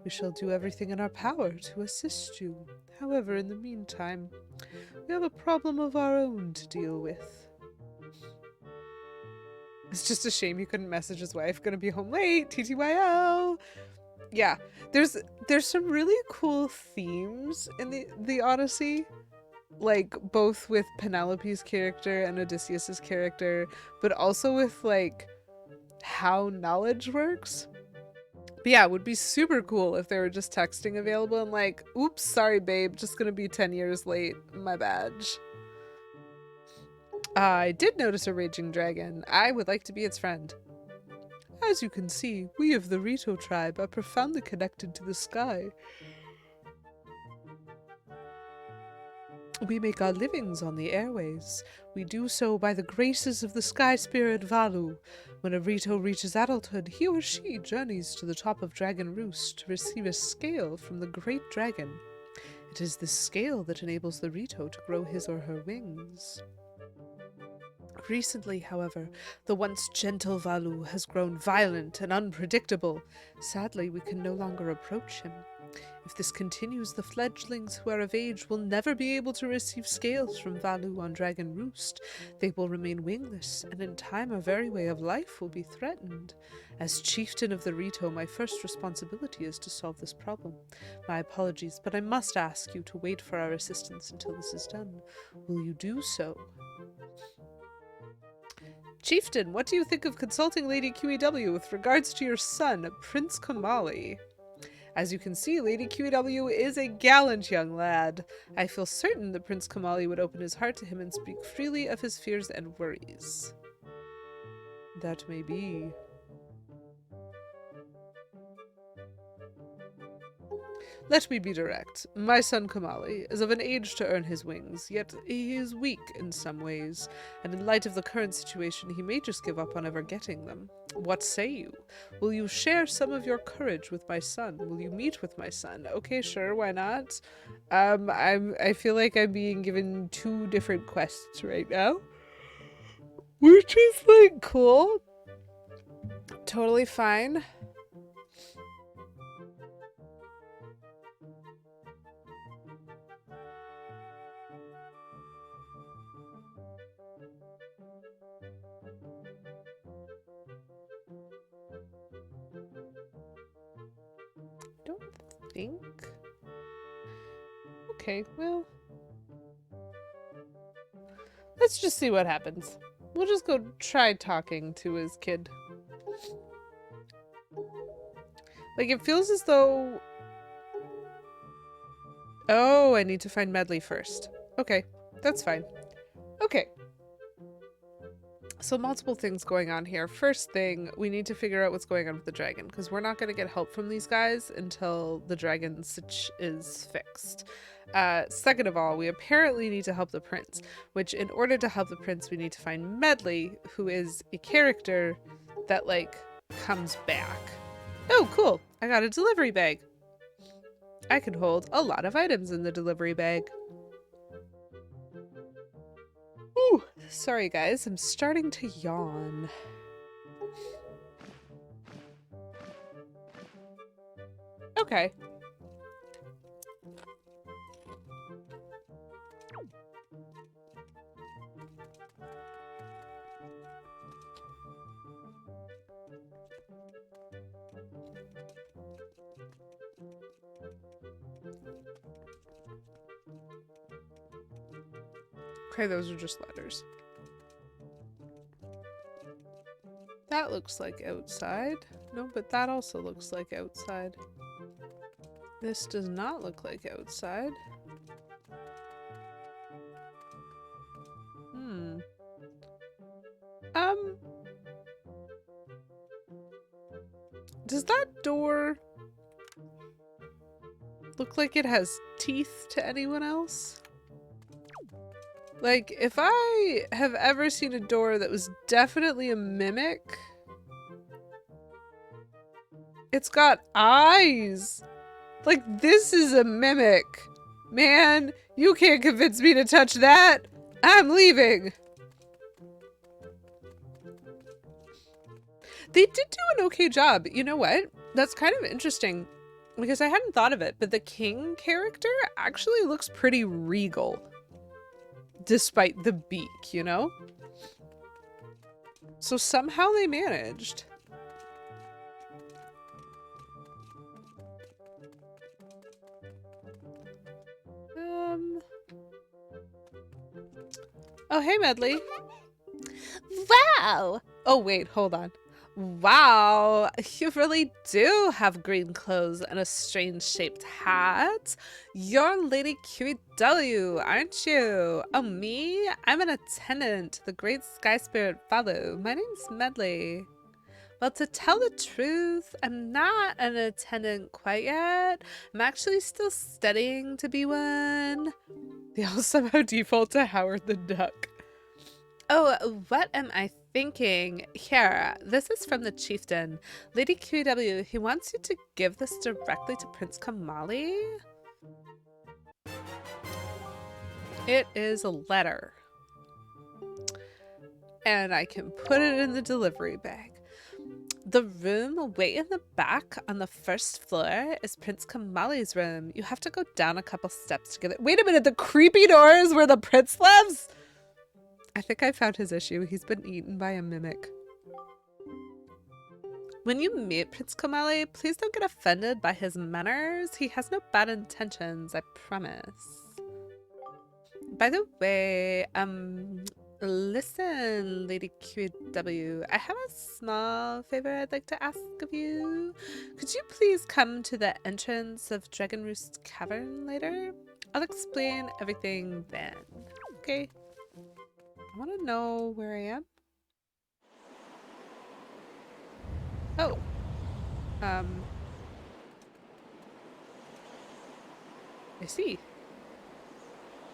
We shall do everything in our power to assist you. However, in the meantime, we have a problem of our own to deal with. It's just a shame he couldn't message his wife. Gonna be home late. TTYL. Yeah, there's some really cool themes in the Odyssey, like both with Penelope's character and Odysseus's character, but also with like how knowledge works. But yeah, it would be super cool if they were just texting available and like, oops, sorry babe, just gonna be 10 years late, my badge. I did notice a raging dragon. I would like to be its friend. As you can see, we of the Rito tribe are profoundly connected to the sky. We make our livings on the airways. We do so by the graces of the sky spirit Valu. When a Rito reaches adulthood, he or she journeys to the top of Dragon Roost to receive a scale from the great dragon. It is this scale that enables the Rito to grow his or her wings. Recently, however, the once gentle Valu has grown violent and unpredictable. Sadly, we can no longer approach him. If this continues, the fledglings who are of age will never be able to receive scales from Valu on Dragon Roost. They will remain wingless, and in time our very way of life will be threatened. As chieftain of the Rito, my first responsibility is to solve this problem. My apologies, but I must ask you to wait for our assistance until this is done. Will you do so? Chieftain, what do you think of consulting Lady QEW with regards to your son, Prince Kamali? As you can see, Lady QEW is a gallant young lad. I feel certain that Prince Kamali would open his heart to him and speak freely of his fears and worries. That may be. Let me be direct. My son Kamali is of an age to earn his wings, yet he is weak in some ways, and in light of the current situation, he may just give up on ever getting them. What say you? Will you share some of your courage with my son? Will you meet with my son? Okay, sure, why not? I feel like I'm being given two different quests right now, which is like cool. Totally fine. Don't think. Okay, well, let's just see what happens. We'll just go try talking to his kid. Like, it feels as though... Oh, I need to find Medley first. Okay, that's fine. Okay. So multiple things going on here. First thing, we need to figure out what's going on with the dragon, because we're not going to get help from these guys until the dragon sitch is fixed. Second of all, we apparently need to help the prince, which in order to help the prince, we need to find Medley, who is a character that, like, comes back. Oh, cool. I got a delivery bag. I can hold a lot of items in the delivery bag. Ooh, sorry guys, I'm starting to yawn. Okay. Okay, those are just letters. That looks like outside. No, but that also looks like outside. This does not look like outside. Does that door look like it has teeth to anyone else? Like, if I have ever seen a door that was definitely a mimic, it's got eyes. Like, this is a mimic. Man, you can't convince me to touch that. I'm leaving. They did do an okay job. You know what? That's kind of interesting because I hadn't thought of it, but the king character actually looks pretty regal despite the beak, you know? So somehow they managed. Oh, hey, Medley. Wow! Oh, wait, hold on. Wow, you really do have green clothes and a strange shaped hat. You're Lady QEW, aren't you? Oh, me? I'm an attendant to the Great Sky Spirit Follow. My name's Medley. Well, to tell the truth, I'm not an attendant quite yet. I'm actually still studying to be one. They all somehow default to Howard the Duck. Oh, what am I thinking? Here, this is from the chieftain. Lady QW, he wants you to give this directly to Prince Kamali. It is a letter. And I can put it in the delivery bag. The room way in the back on the first floor is Prince Kamali's room. You have to go down a couple steps to get it. Wait a minute, the creepy door is where the prince lives? I think I found his issue. He's been eaten by a mimic. When you meet Prince Kamali, please don't get offended by his manners. He has no bad intentions, I promise. By the way, listen, Lady QW, I have a small favor I'd like to ask of you. Could you please come to the entrance of Dragon Roost Cavern later? I'll explain everything then. Okay. I want to know where I am. Oh. I see.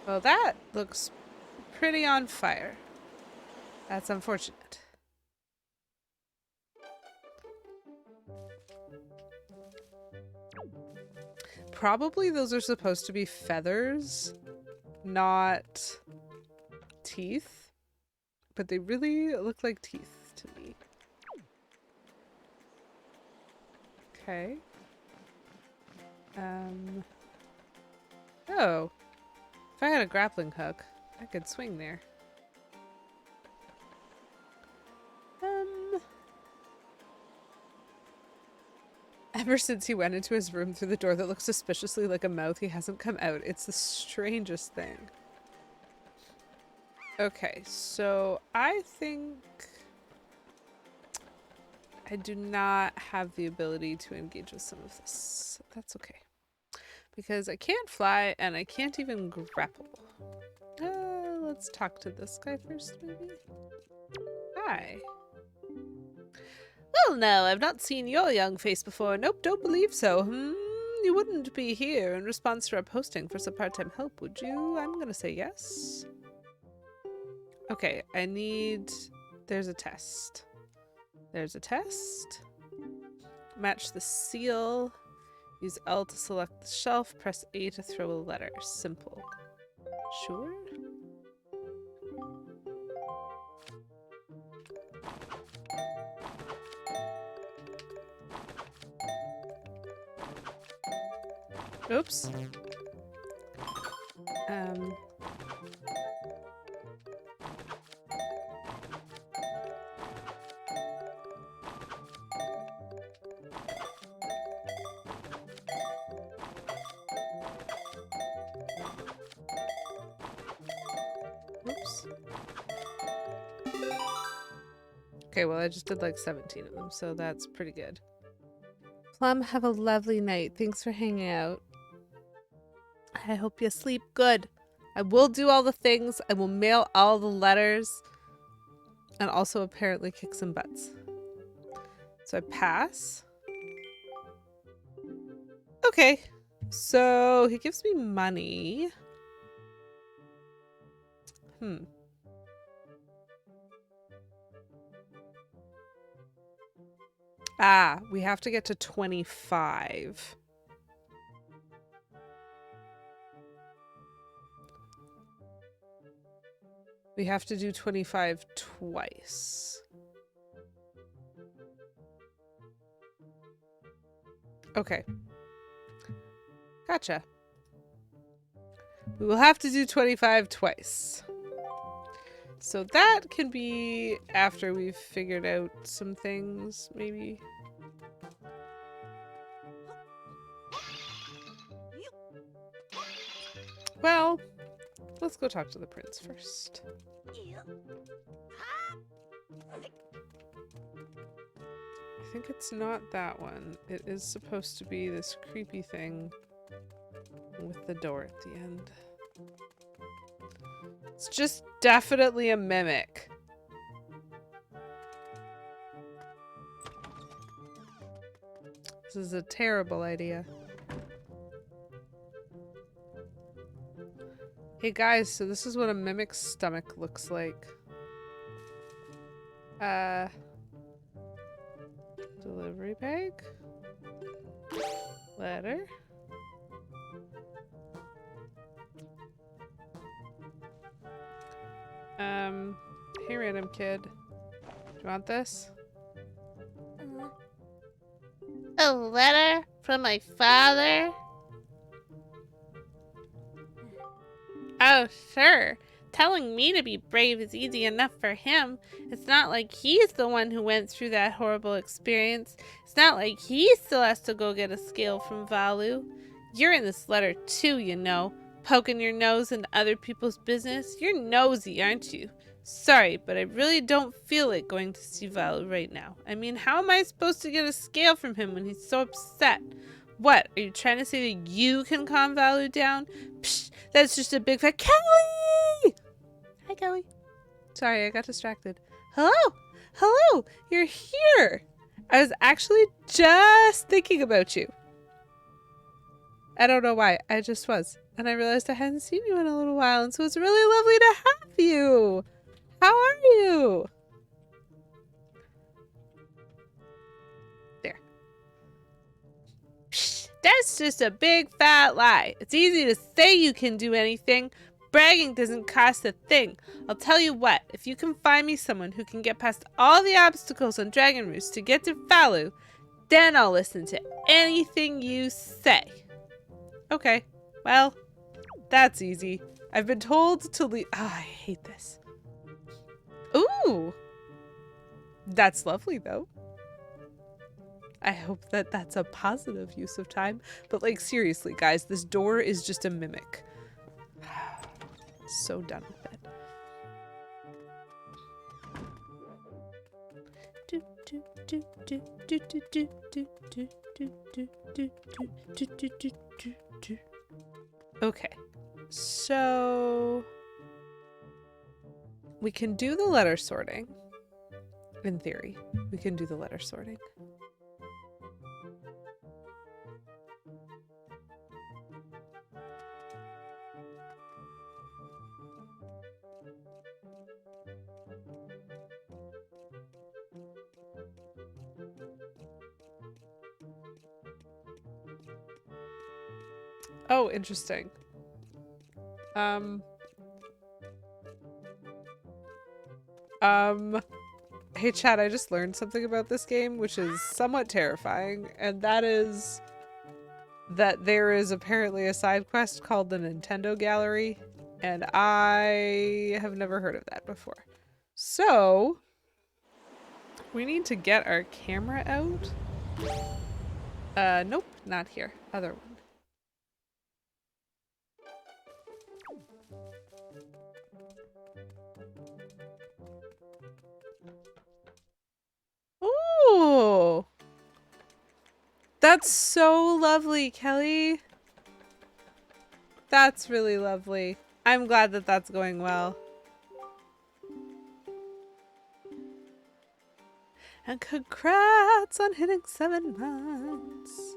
Well, that looks pretty on fire. That's unfortunate. Probably those are supposed to be feathers, not teeth. But they really look like teeth to me. Okay. Oh. If I had a grappling hook, I could swing there. Ever since he went into his room through the door that looks suspiciously like a mouth, he hasn't come out. It's the strangest thing. Okay, so I think I do not have the ability to engage with some of this. That's okay. Because I can't fly and I can't even grapple. Let's talk to this guy first, maybe? Hi. Well, no, I've not seen your young face before. Nope, don't believe so. You wouldn't be here in response to our posting for some part-time help, would you? I'm gonna say yes. Okay, I need... There's a test. There's a test. Match the seal. Use L to select the shelf. Press A to throw a letter. Simple. Sure? Oops. Oops. Okay, well, I just did like 17 of them, so that's pretty good. Plum, have a lovely night. Thanks for hanging out. I hope you sleep good. I will do all the things. I will mail all the letters. And also apparently kick some butts. So I pass. Okay. So he gives me money. Ah, we have to get to 25. We have to do 25 twice. Okay. Gotcha. We will have to do 25 twice. So that can be after we've figured out some things, maybe. Well, let's go talk to the prince first. I think it's not that one. It is supposed to be this creepy thing with the door at the end. It's just definitely a mimic. This is a terrible idea. Hey guys, so this is what a mimic's stomach looks like. Delivery bag? Letter? Hey random kid. Do you want this? A letter from my father? Oh, sure. Telling me to be brave is easy enough for him. It's not like he's the one who went through that horrible experience. It's not like he still has to go get a scale from Valu. You're in this letter too, you know. Poking your nose into other people's business. You're nosy, aren't you? Sorry, but I really don't feel like going to see Valu right now. I mean, how am I supposed to get a scale from him when he's so upset? What, are you trying to say that you can calm Valu down? Psh, that's just a big fat Kelly! Hi, Kelly. Sorry, I got distracted. Hello! Hello! You're here! I was actually just thinking about you. I don't know why. I just was. And I realized I hadn't seen you in a little while, and so it's really lovely to have you! How are you? There. Psh, that's just a big fat lie. It's easy to say you can do anything. Bragging doesn't cost a thing. I'll tell you what, if you can find me someone who can get past all the obstacles on Dragon Roost to get to Valu, then I'll listen to anything you say. Okay, well, that's easy. I've been told to leave. Oh, I hate this. Ooh! That's lovely, though. I hope that that's a positive use of time. But, like, seriously, guys, this door is just a mimic. So done with it. Okay, so we can do the letter sorting. In theory, we can do the letter sorting. Oh, interesting. Hey Chad, I just learned something about this game, which is somewhat terrifying, and that is that there is apparently a side quest called the Nintendo Gallery, and I have never heard of that before. So, we need to get our camera out. Nope, not here. Other one. Ooh! That's so lovely, Kelly. That's really lovely. I'm glad that that's going well. And congrats on hitting 7 months.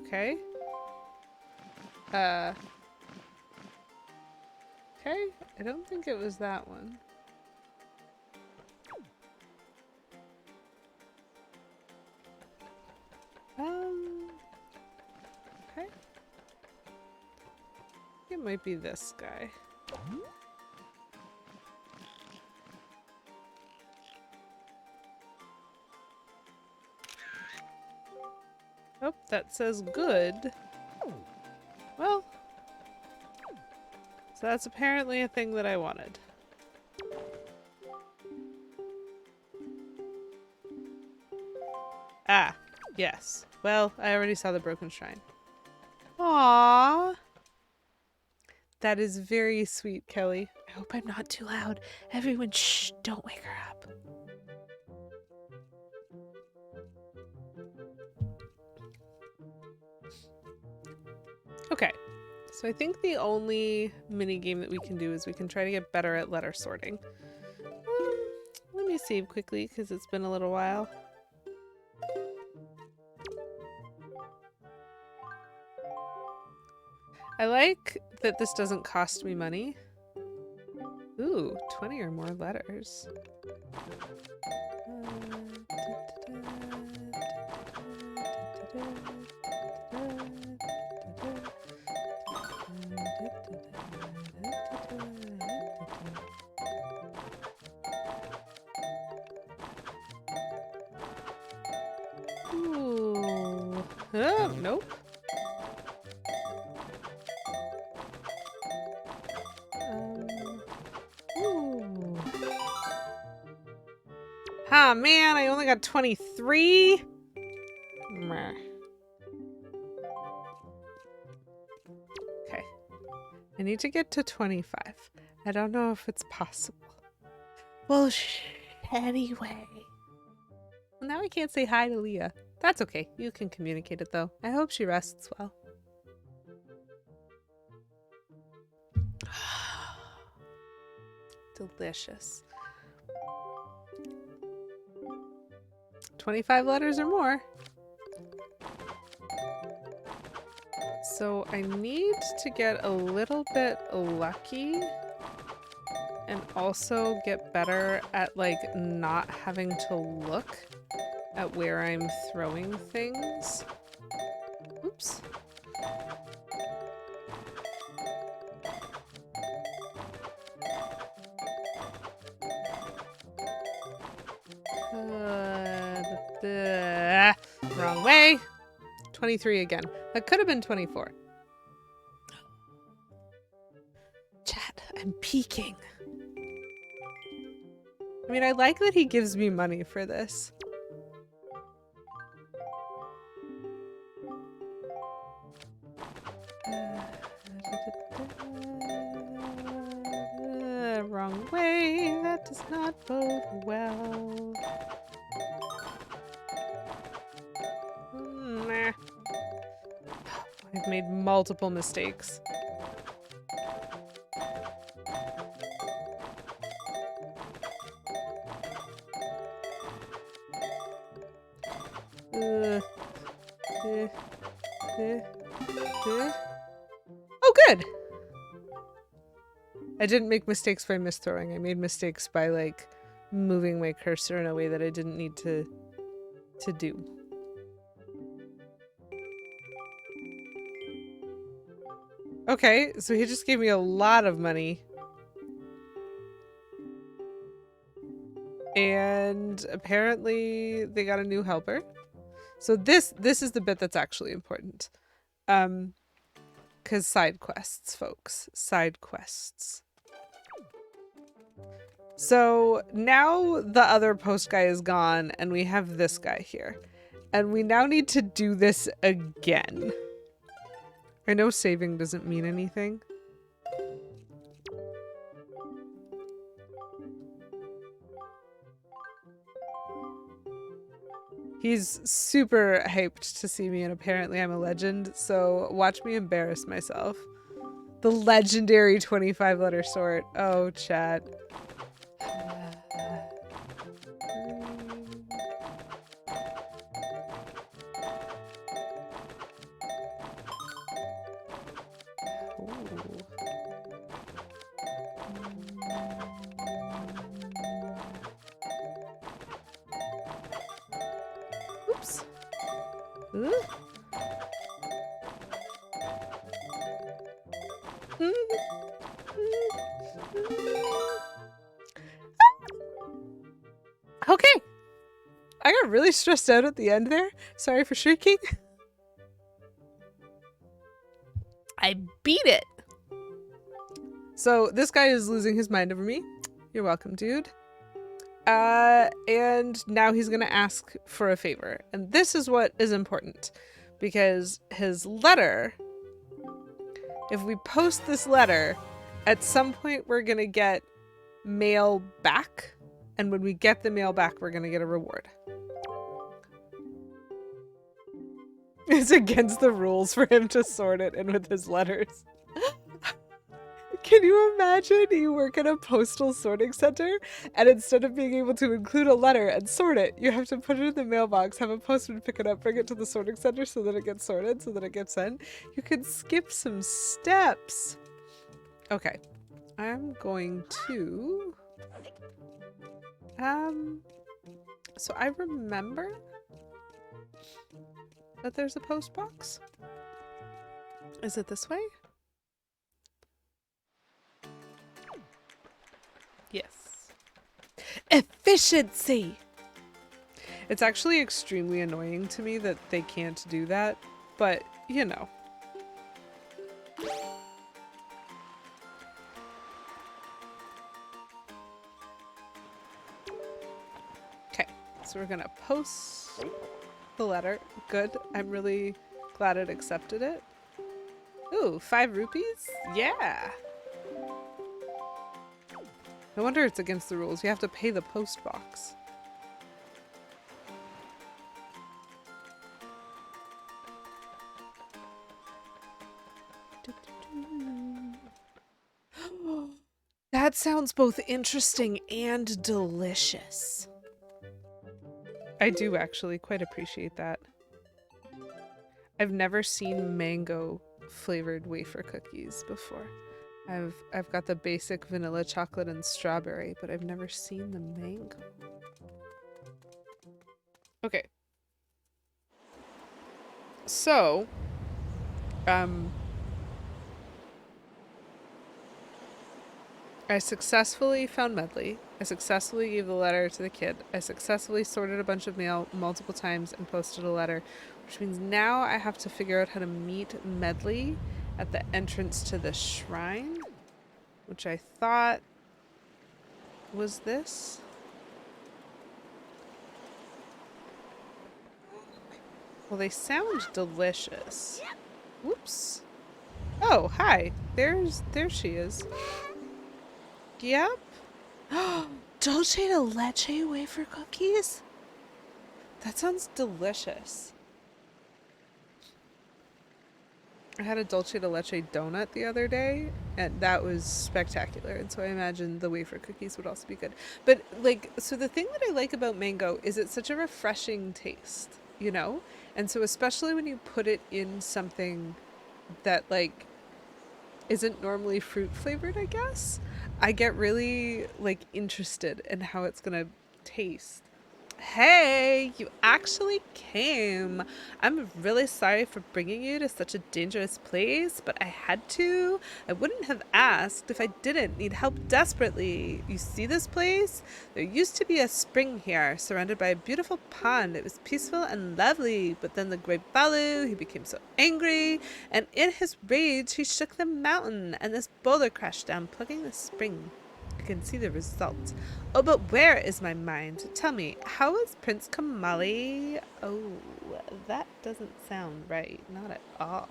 Okay. Okay, I don't think it was that one. Okay. It might be this guy. Oh, that says good. Well, so that's apparently a thing that I wanted. Ah, yes. Well, I already saw the broken shrine. Aww. That is very sweet, Kelly. I hope I'm not too loud. Everyone, shh, don't wake her up. Okay, so I think the only mini game that we can do is we can try to get better at letter sorting. Let me save quickly because it's been a little while. I like that this doesn't cost me money. Ooh, 20 or more letters. Ooh. Oh, nope. Ooh. Ah, man, I only got 23. Meh. Okay. I need to get to 25. I don't know if it's possible. Well, anyway. Well, now I can't say hi to Leah. That's okay. You can communicate it, though. I hope she rests well. Delicious. 25 letters or more. So I need to get a little bit lucky and also get better at like not having to look at where I'm throwing things. Oops. Wrong way. 23 again. That could have been 24. Chat, I'm peeking. I mean, I like that he gives me money for this. Wrong way. That does not bode well. Nah. I've made multiple mistakes. Oh, good! I didn't make mistakes by misthrowing. I made mistakes by, like, moving my cursor in a way that I didn't need to do. Okay, so he just gave me a lot of money. And apparently they got a new helper. So this is the bit that's actually important. 'Cause side quests, folks. Side quests. So now the other post guy is gone and we have this guy here. And we now need to do this again. I know saving doesn't mean anything. He's super hyped to see me, and apparently I'm a legend, so watch me embarrass myself. The legendary 25-letter sort. Oh, chat. Oops. Ooh. Okay. I got really stressed out at the end there. Sorry for shrieking. I beat it. So this guy is losing his mind over me. You're welcome, dude. And now he's gonna ask for a favor. And this is what is important. Because his letter, if we post this letter, at some point we're gonna get mail back. And when we get the mail back, we're gonna get a reward. It's against the rules for him to sort it in with his letters. Can you imagine you work at a postal sorting center and instead of being able to include a letter and sort it, you have to put it in the mailbox, have a postman pick it up, bring it to the sorting center so that it gets sorted, so that it gets sent? You can skip some steps. Okay. I'm going to... So I remember that there's a post box. Is it this way? Yes. Efficiency! It's actually extremely annoying to me that they can't do that, but you know. Okay, so we're gonna post the letter. Good. I'm really glad it accepted it. Ooh, 5 rupees? Yeah! No wonder it's against the rules. You have to pay the post box. That sounds both interesting and delicious. I do actually quite appreciate that. I've never seen mango flavored wafer cookies before. I've got the basic vanilla chocolate and strawberry, but I've never seen the mango. Okay. So, I successfully found Medley. I successfully gave the letter to the kid. I successfully sorted a bunch of mail multiple times and posted a letter, which means now I have to figure out how to meet Medley at the entrance to the shrine, which I thought was this. Well, they sound delicious. Whoops. Oh, hi. There she is. Yep. Dulce de leche wafer cookies? That sounds delicious. I had a dulce de leche donut the other day, and that was spectacular. And so I imagine the wafer cookies would also be good. But, like, so the thing that I like about mango is it's such a refreshing taste, you know? And so especially when you put it in something that, like, isn't normally fruit flavored, I guess, I get really, like, interested in how it's gonna taste. Hey, you actually came. I'm really sorry for bringing you to such a dangerous place, but I had to. I wouldn't have asked if I didn't need help desperately. You see this place? There used to be a spring here, surrounded by a beautiful pond. It was peaceful and lovely, but then the great Balu, he became so angry, and in his rage, he shook the mountain, and this boulder crashed down, plugging the spring. I can see the result. Oh, but where is my mind? Tell me, how is Prince Kamali? Oh, that doesn't sound right. Not at all.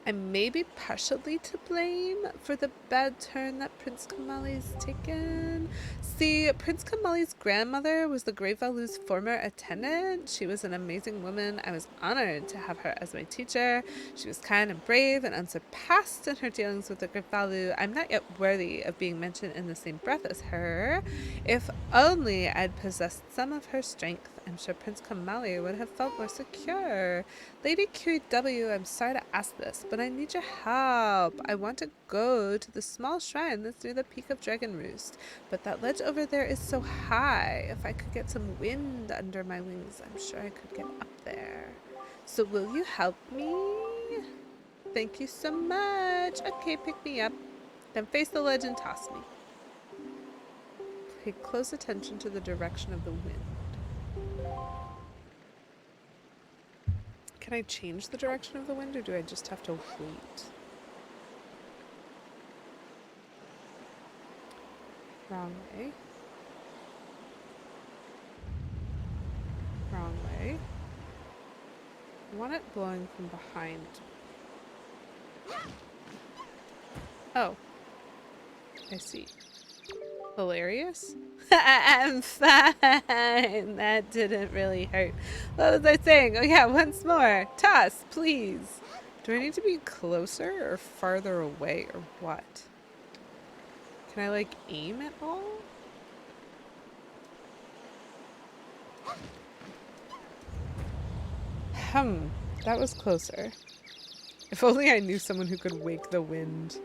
I may be partially to blame for the bad turn that Prince Kamali's taken. See, Prince Kamali's grandmother was the Great Valu's former attendant. She was an amazing woman. I was honored to have her as my teacher. She was kind and brave and unsurpassed in her dealings with the Great Valu. I'm not yet worthy of being mentioned in the same breath as her. If only I'd possessed some of her strength, I'm sure Prince Kamali would have felt more secure. Lady QW, I'm sorry to ask this, but I need your help. I want to go to the small shrine that's near the peak of Dragon Roost, but that ledge over there is so high. If I could get some wind under my wings, I'm sure I could get up there. So will you help me? Thank you so much. Okay, pick me up. Then face the ledge and toss me. Pay close attention to the direction of the wind. Can I change the direction of the wind, or do I just have to wait? Wrong way. Wrong way. I want it blowing from behind. Oh. I see. Hilarious? I'm fine. That didn't really hurt. What was I saying? Oh yeah, once more. Toss, please. Do I need to be closer or farther away or what? Can I like aim at all? That was closer. If only I knew someone who could wake the wind.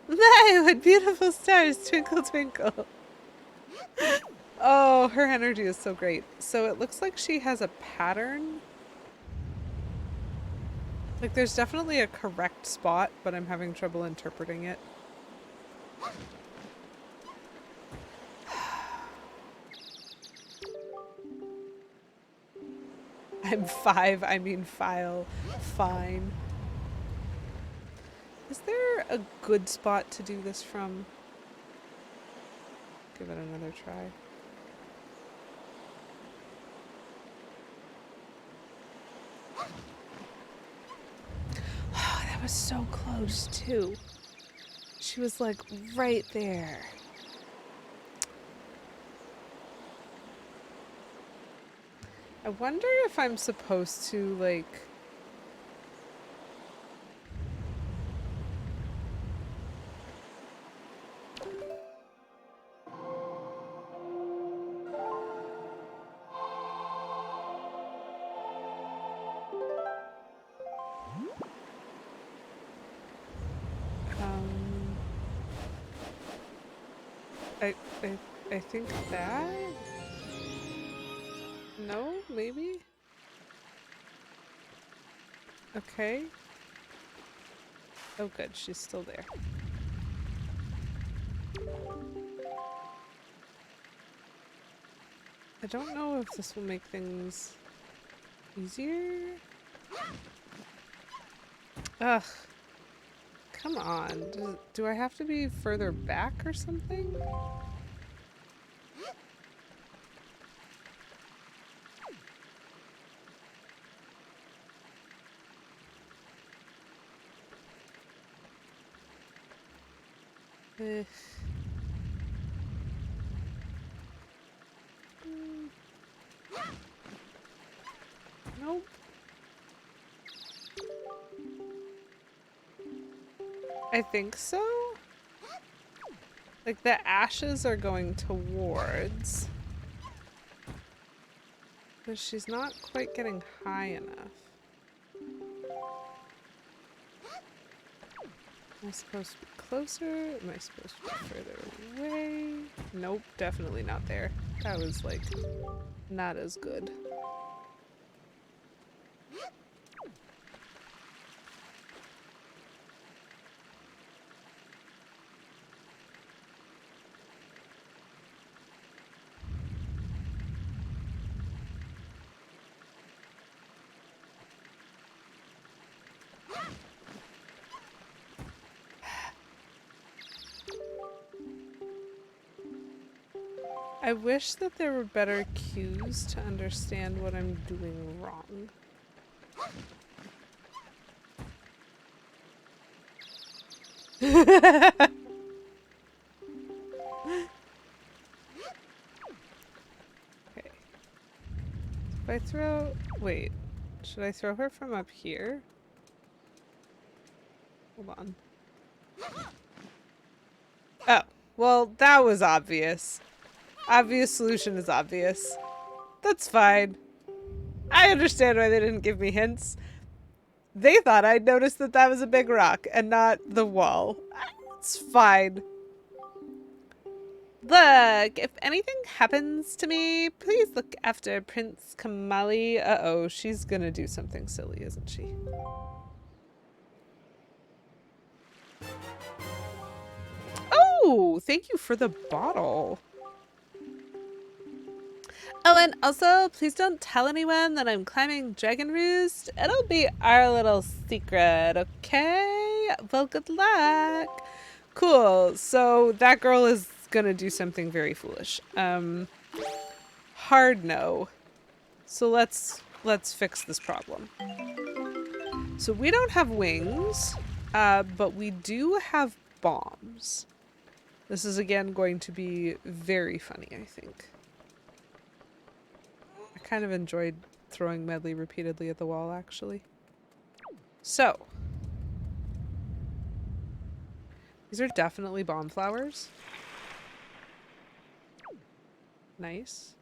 My, what beautiful stars twinkle twinkle. Oh, her energy is so great. So it looks like she has a pattern. Like there's definitely a correct spot, but I'm having trouble interpreting it. I'm 5, I mean file. Fine. Is there a good spot to do this from? Give it another try. Oh, that was so close too. She was like right there. I wonder if I'm supposed to like... I think that? No, maybe? Okay. Oh good, she's still there. I don't know if this will make things easier. Ugh. Come on. Do I have to be further back or something? Ugh. Nope. I think so. Like the ashes are going towards, but she's not quite getting high enough. Am I supposed to be closer? Am I supposed to be further away? Nope, definitely not there. That was like not as good. I wish that there were better cues to understand what I'm doing wrong. Okay. If I throw... Wait. Should I throw her from up here? Hold on. Oh. Well, that was obvious. Obvious solution is obvious. That's fine. I understand why they didn't give me hints. They thought I'd noticed that that was a big rock and not the wall. It's fine. Look, if anything happens to me, please look after Prince Kamali. Uh-oh, she's gonna do something silly, isn't she? Oh, thank you for the bottle. Oh, and also, please don't tell anyone that I'm climbing Dragon Roost. It'll be our little secret, okay? Well, good luck. Cool. So that girl is gonna do something very foolish. Hard no. So let's fix this problem. So we don't have wings, but we do have bombs. This is again going to be very funny, I think. I kind of enjoyed throwing Medley repeatedly at the wall, actually. So. These are definitely bomb flowers. Nice.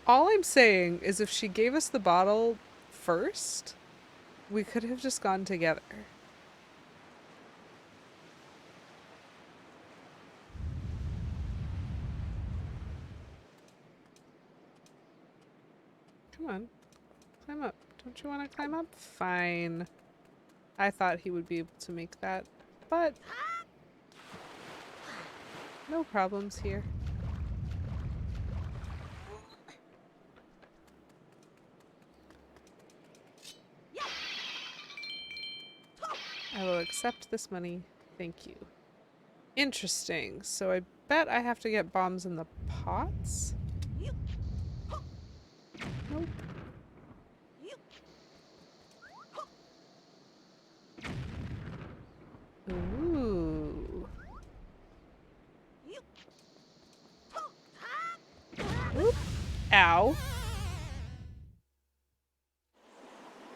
All I'm saying is if she gave us the bottle first, we could have just gone together. Come on. Climb up. Don't you want to climb up? Fine. I thought he would be able to make that, but no problems here. I will accept this money. Thank you. Interesting. So I bet I have to get bombs in the pots? Nope. Ooh. Oop. Ow.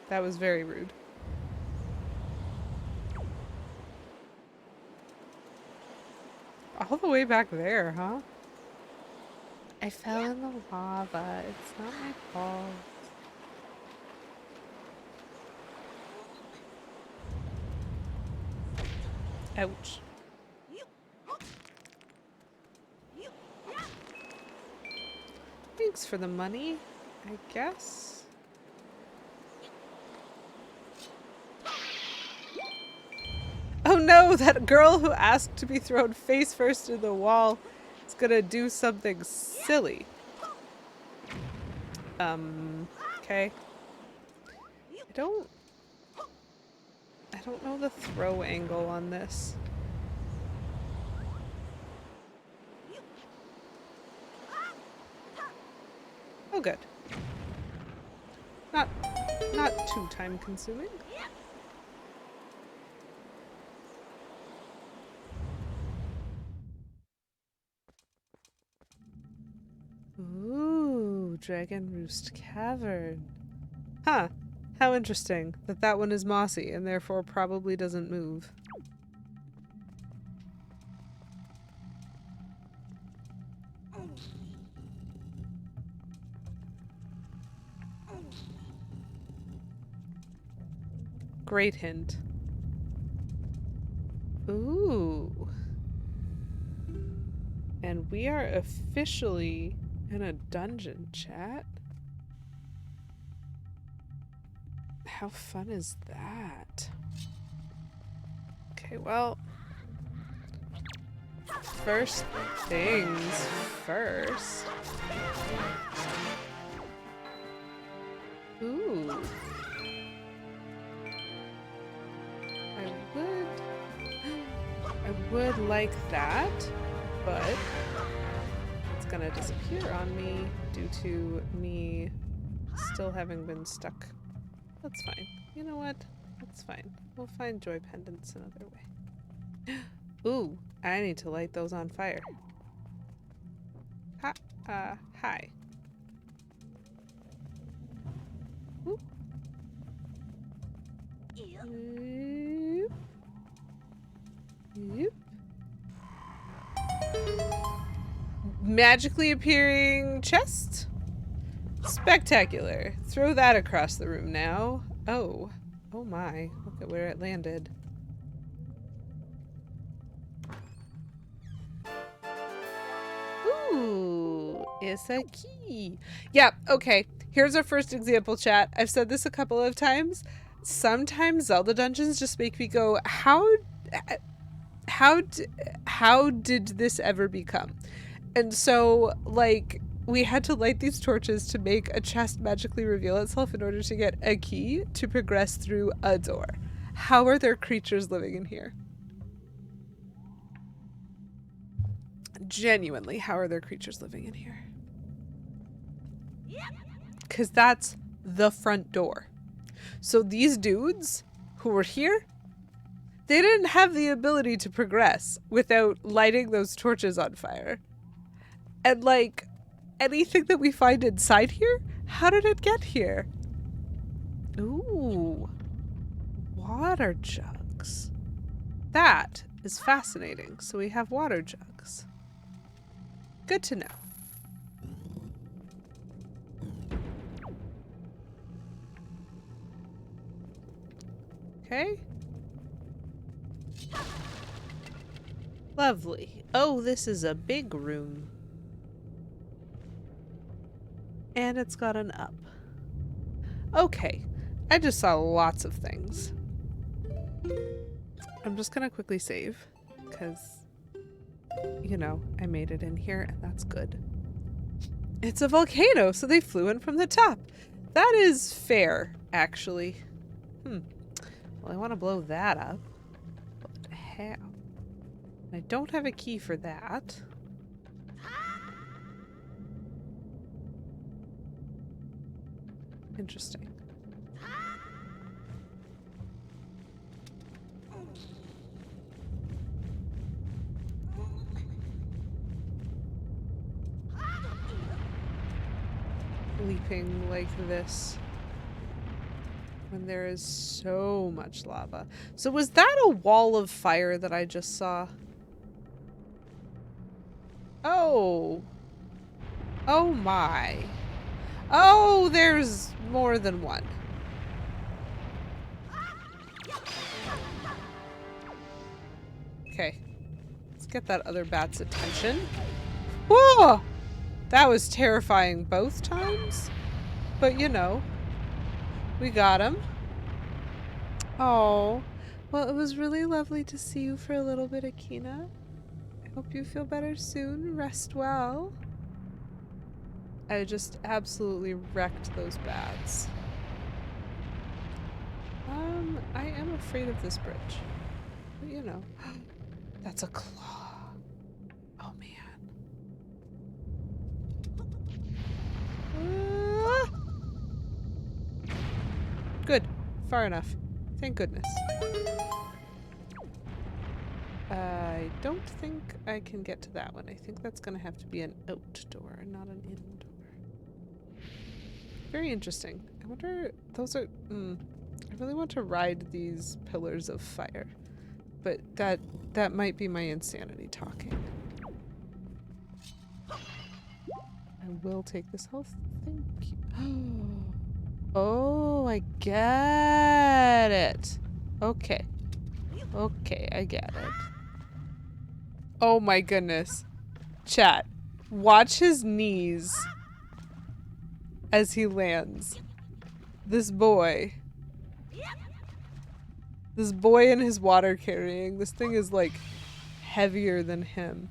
That was very rude. All the way back there, huh? I fell in the lava. It's not my fault. Ouch. Thanks for the money, I guess. Oh no, that girl who asked to be thrown face first in the wall is gonna do something silly. Okay. I don't know the throw angle on this. Oh good. Not too time consuming. Ooh, Dragon Roost Cavern. Huh. How interesting that that one is mossy and therefore probably doesn't move. Great hint. Ooh. And we are officially in a dungeon, chat. How fun is that? Okay, well, first things first. Ooh. I would like that, but it's gonna disappear on me due to me still having been stuck. That's fine. You know what? That's fine. We'll find joy pendants another way. Ooh, I need to light those on fire. Hi. Ooh. Yep. Yep. Magically appearing chest. Spectacular. Throw that across the room now. Oh. Oh my. Look at where it landed. Ooh, it's a key. Yeah, okay. Here's our first example, chat. I've said this a couple of times. Sometimes Zelda dungeons just make me go, how did this ever become? And so, like, we had to light these torches to make a chest magically reveal itself in order to get a key to progress through a door. How are there creatures living in here? Genuinely, how are there creatures living in here? Because that's the front door. So these dudes who were here, they didn't have the ability to progress without lighting those torches on fire. And like, anything that we find inside here, how did it get here? Ooh, water jugs. That is fascinating. So we have water jugs. Good to know. Okay. Lovely. Oh, this is a big room. And it's got an up. Okay. I just saw lots of things. I'm just gonna quickly save, because, you know, I made it in here, and that's good. It's a volcano, so they flew in from the top. That is fair, actually. Well, I want to blow that up. But how? I don't have a key for that. Interesting. Leaping like this when there is so much lava. So was that a wall of fire that I just saw? Oh. Oh my. Oh, there's more than one. Okay. Let's get that other bat's attention. Whoa! That was terrifying both times. But you know, we got him. Oh. Well, it was really lovely to see you for a little bit, Akina. I hope you feel better soon. Rest well. I just absolutely wrecked those bats. I am afraid of this bridge. But you know. That's a claw. Oh man. Good. Far enough. Thank goodness. I don't think I can get to that one. I think that's going to have to be an out door, not an in door. Very interesting. I wonder... Those are... I really want to ride these pillars of fire. But that might be my insanity talking. I will take this health. Thank you. Oh, I get it. Okay. Okay, I get it. Oh my goodness. Chat, watch his knees as he lands. This boy. This boy and his water carrying. This thing is like heavier than him.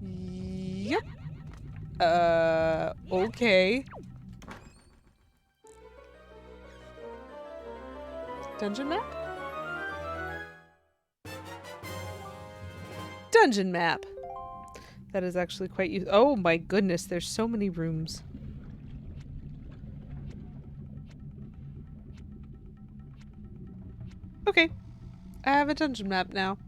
Yep. Okay. Dungeon map? Dungeon map. That is actually quite useful. Oh my goodness, there's so many rooms. Okay. I have a dungeon map now.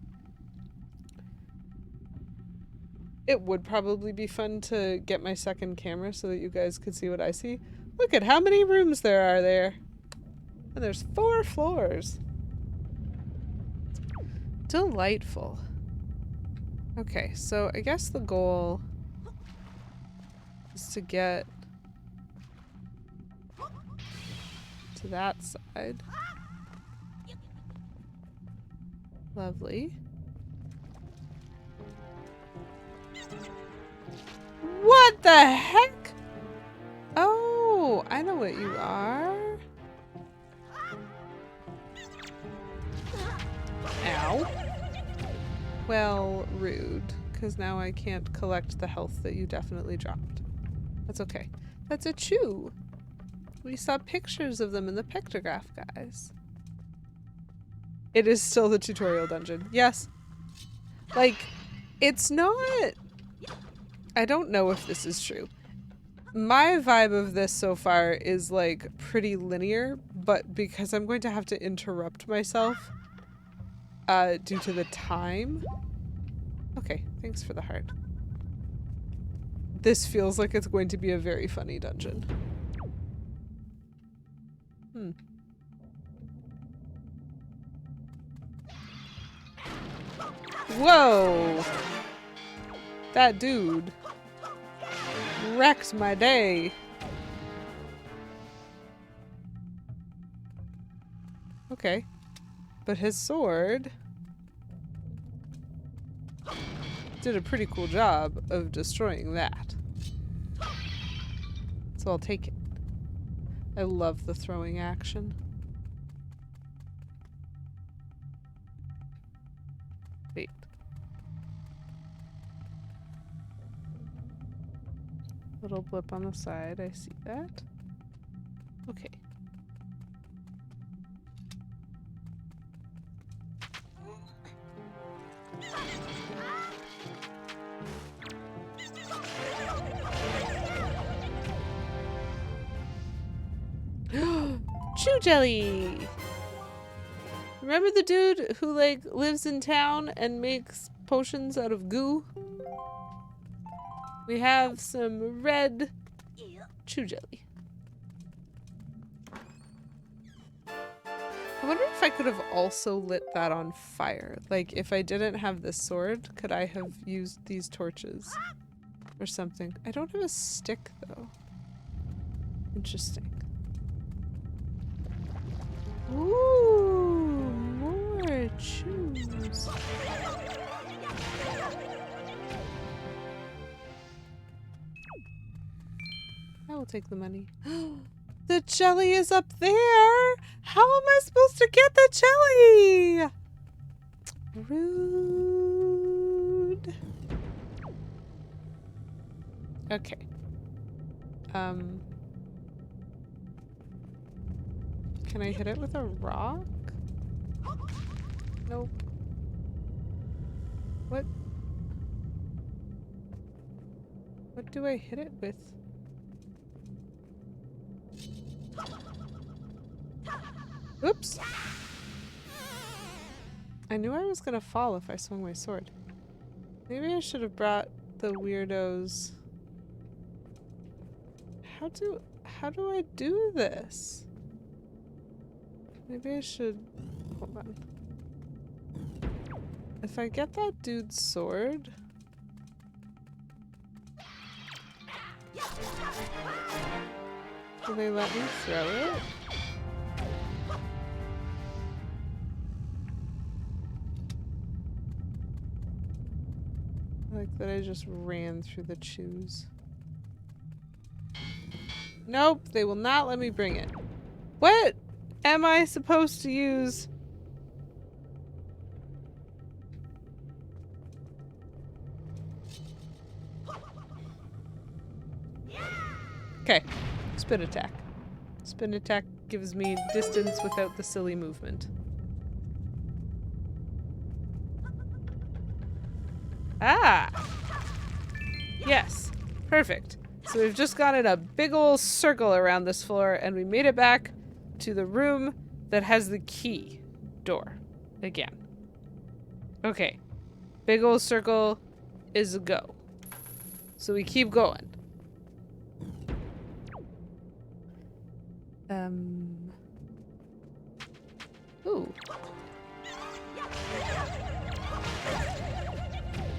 It would probably be fun to get my second camera so that you guys could see what I see. Look at how many rooms there are there. And there's 4 floors. Delightful. Okay, so I guess the goal is to get to that side. Lovely. What the heck? Oh, I know what you are. Ow. Well, rude, because now I can't collect the health that you definitely dropped. That's okay. That's a chew. We saw pictures of them in the pictograph, guys. It is still the tutorial dungeon. Yes. Like, it's not... I don't know if this is true. My vibe of this so far is, like, pretty linear, but because I'm going to have to interrupt myself due to the time. Okay, thanks for the heart. This feels like it's going to be a very funny dungeon. Whoa! That dude wrecked my day. Okay. But his sword did a pretty cool job of destroying that. So I'll take it. I love the throwing action. Wait. Little blip on the side, I see that. Okay. Chew jelly! Remember the dude who, like, lives in town and makes potions out of goo? We have some red chew jelly. I wonder if I could have also lit that on fire. Like, if I didn't have this sword, could I have used these torches or something? I don't have a stick, though. Interesting. Ooh, more chews. I will take the money. The jelly is up there! How am I supposed to get the jelly? Rude. Okay. Can I hit it with a rock? Nope. What? What do I hit it with? Oops! I knew I was gonna fall if I swung my sword. Maybe I should have brought the weirdos. How do I do this? Maybe I should... Hold on. If I get that dude's sword... Will they let me throw it? Like that I just ran through the chews. Nope, they will not let me bring it. What am I supposed to use? Okay, spin attack. Spin attack gives me distance without the silly movement. Ah! Yes, perfect. So we've just gone in a big ol' circle around this floor and we made it back to the room that has the key door again. Okay, big ol' circle is a go. So we keep going. Ooh.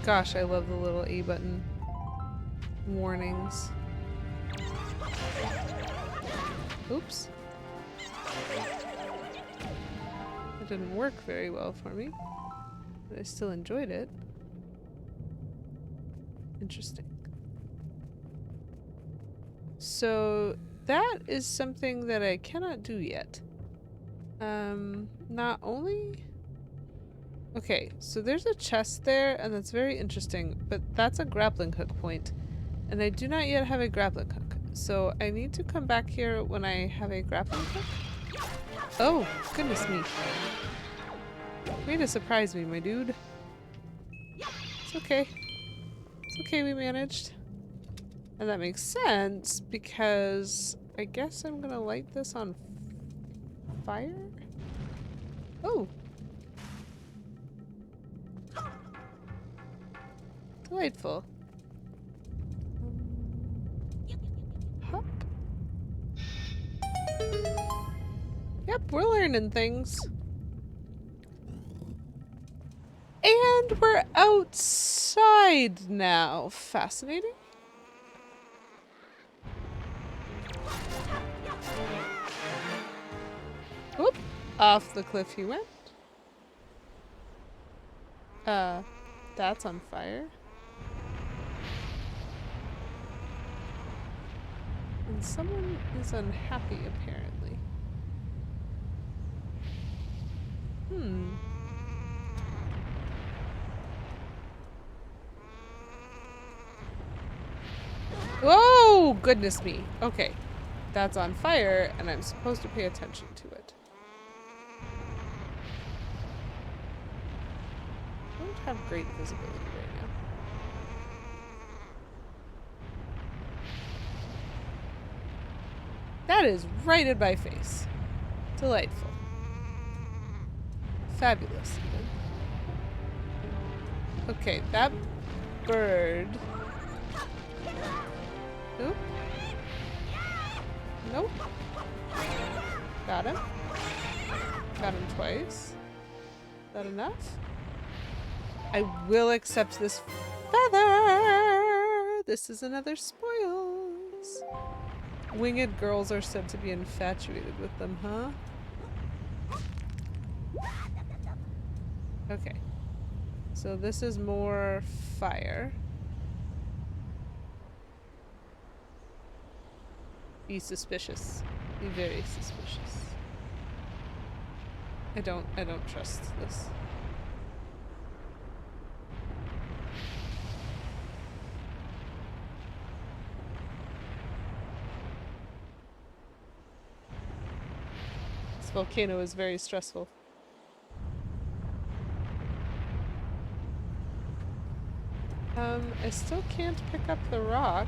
Gosh, I love the little A button warnings. Oops. It didn't work very well for me, but I still enjoyed it. Interesting. So that is something that I cannot do yet. Not only... Okay, so there's a chest there, and that's very interesting, but that's a grappling hook point, and I do not yet have a grappling hook. So I need to come back here when I have a grappling hook. Oh, goodness me. Way to surprise me, my dude. It's okay. It's okay, we managed. And that makes sense, because I guess I'm gonna light this on fire? Oh! Delightful. Hop. Yep, we're learning things. And we're outside now. Fascinating. Whoop. Off the cliff he went. That's on fire. And someone is unhappy, apparently. Oh, goodness me. Okay. That's on fire, and I'm supposed to pay attention to it. I don't have great visibility right now. That is right in my face. Delightful. Fabulous, even. Okay, that bird... Oop. Nope. Got him. Got him twice. Is that enough? I will accept this feather! This is another spoils. Winged girls are said to be infatuated with them, huh? Okay. So this is more fire. Be suspicious. Be very suspicious. I don't trust this. This volcano is very stressful. I still can't pick up the rock.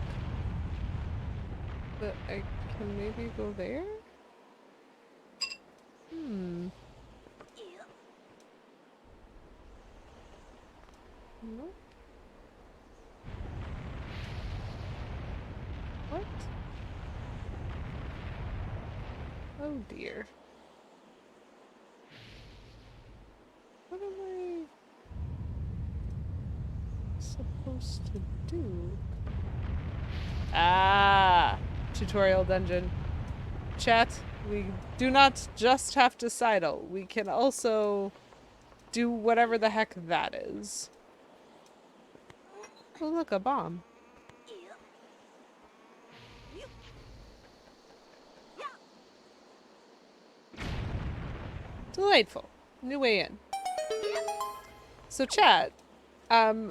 But I can maybe go there? Nope. What? Oh dear. What am I supposed to do? Ah! Tutorial dungeon. Chat, we do not just have to sidle. We can also do whatever the heck that is. Oh look, a bomb. Delightful. New way in. So chat, I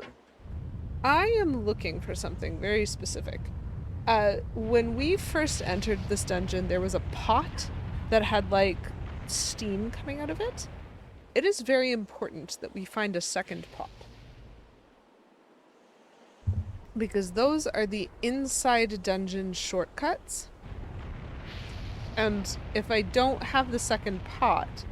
am looking for something very specific. When we first entered this dungeon, there was a pot that had, like, steam coming out of it. It is very important that we find a second pot. Because those are the inside dungeon shortcuts. And if I don't have the second pot,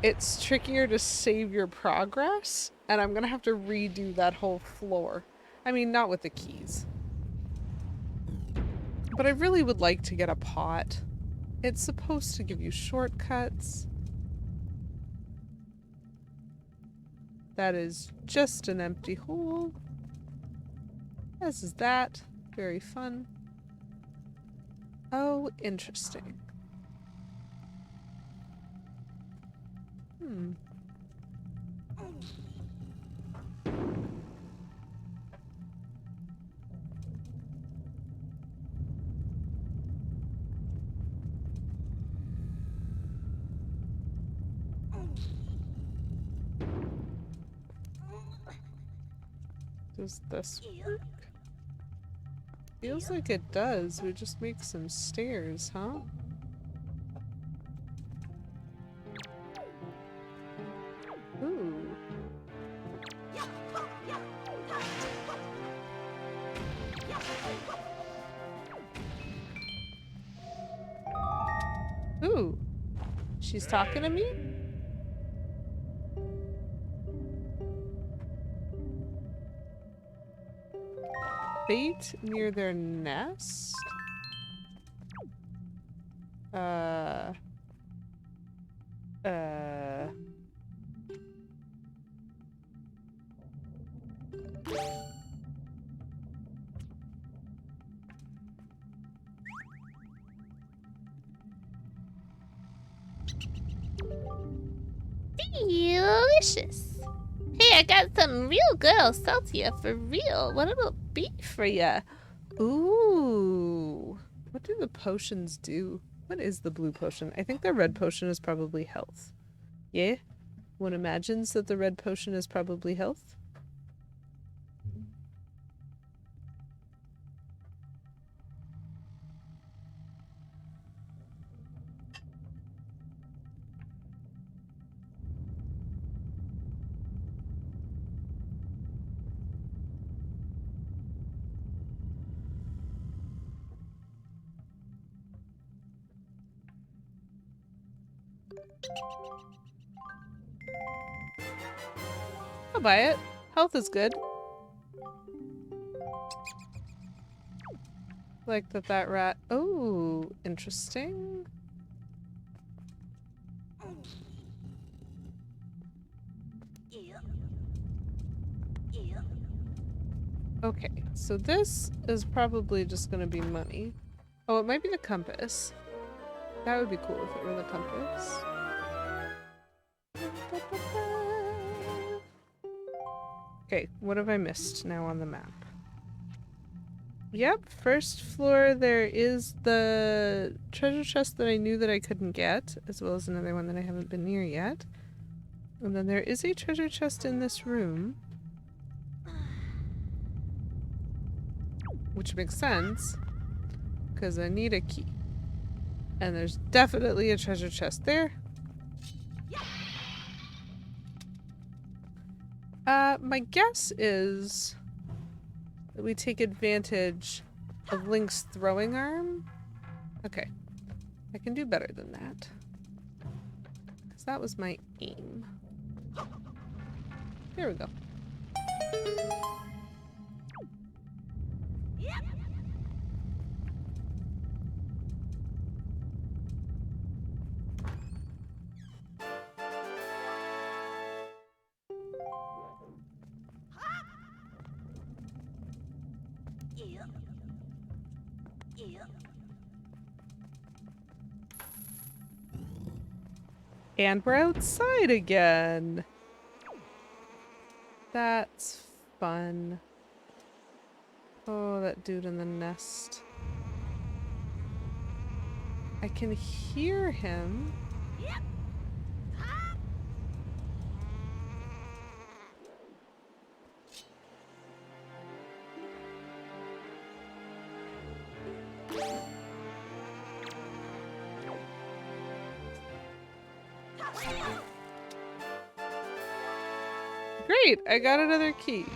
it's trickier to save your progress, and I'm gonna have to redo that whole floor. I mean, not with the keys. But I really would like to get a pot. It's supposed to give you shortcuts. That is just an empty hole. As is that. Very fun. Oh, interesting. Hmm. Does this work? Feels like it does. We just make some stairs, huh? Ooh. Ooh. She's talking to me? Bait near their nest? Uh... Delicious. Hey, I got some real good salsa for real. What about beef for ya? Ooh. What do the potions do? What is the blue potion? I think the red potion is probably health. Yeah? One imagines that the red potion is probably health? I'll buy it. Health is good. Like that rat. Oh, interesting. Okay, so this is probably just gonna be money. Oh, it might be the compass. That would be cool if it were the compass. Okay, what have I missed now on the map? Yep, first floor there is the treasure chest that I knew that I couldn't get, as well as another one that I haven't been near yet. And then there is a treasure chest in this room. Which makes sense, because I need a key. And there's definitely a treasure chest there. My guess is that we take advantage of Link's throwing arm. Okay. I can do better than that. Because that was my aim. There we go. And we're outside again. That's fun. Oh, that dude in the nest. I can hear him. Great, I got another key.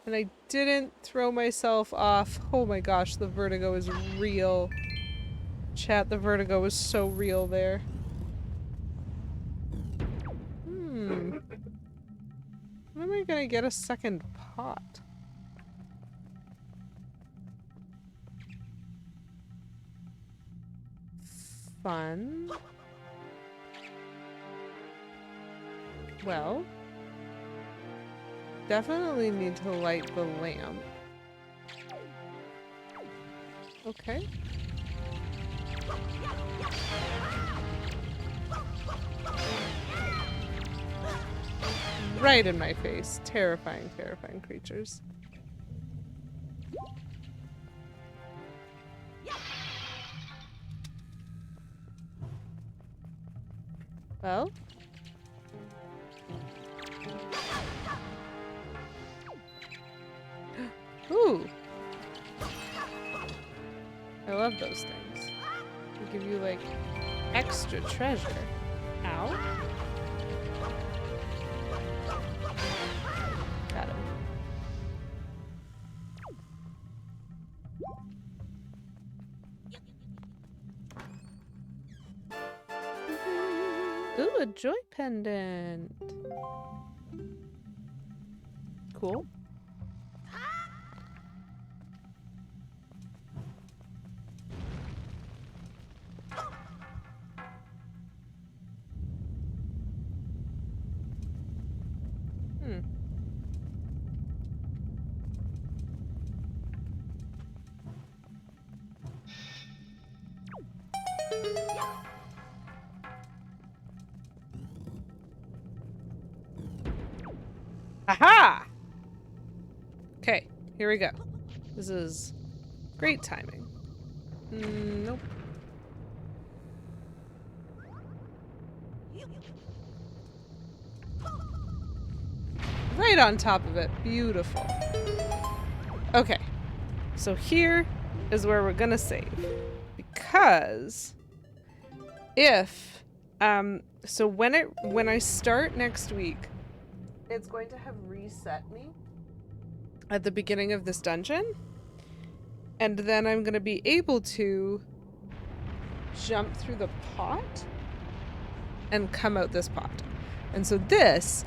And I didn't throw myself off. Oh my gosh, the vertigo is real. Chat, the vertigo is so real there. When am I gonna get a second pot? Fun. Well, definitely need to light the lamp. Okay. Right in my face. Terrifying, terrifying creatures. Well. Ooh. I love those things. They give you like extra treasure. Ow. Got him. Ooh, a joy pendant. Cool. Aha! Okay, here we go. This is great timing. Nope. Right on top of it. Beautiful. Okay. So here is where we're gonna save. Because if so when I start next week, it's going to have reset me at the beginning of this dungeon. And then I'm going to be able to jump through the pot and come out this pot. And so this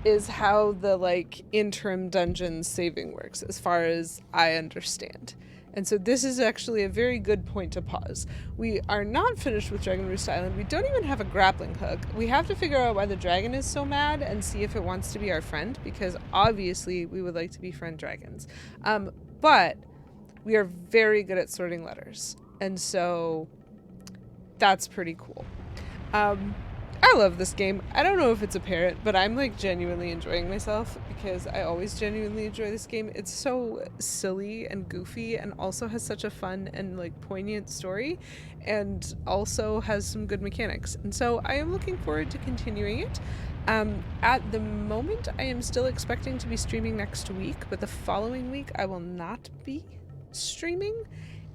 is how the like interim dungeon saving works as far as I understand. And so this is actually a very good point to pause. We are not finished with Dragon Roost Island. We don't even have a grappling hook. We have to figure out why the dragon is so mad and see if it wants to be our friend, because obviously we would like to befriend dragons. But we are very good at sorting letters. And so that's pretty cool. I love this game. I don't know if it's apparent, but I'm like genuinely enjoying myself because I always genuinely enjoy this game. It's so silly and goofy and also has such a fun and like poignant story and also has some good mechanics. And so I am looking forward to continuing it. At the moment, I am still expecting to be streaming next week, but the following week I will not be streaming.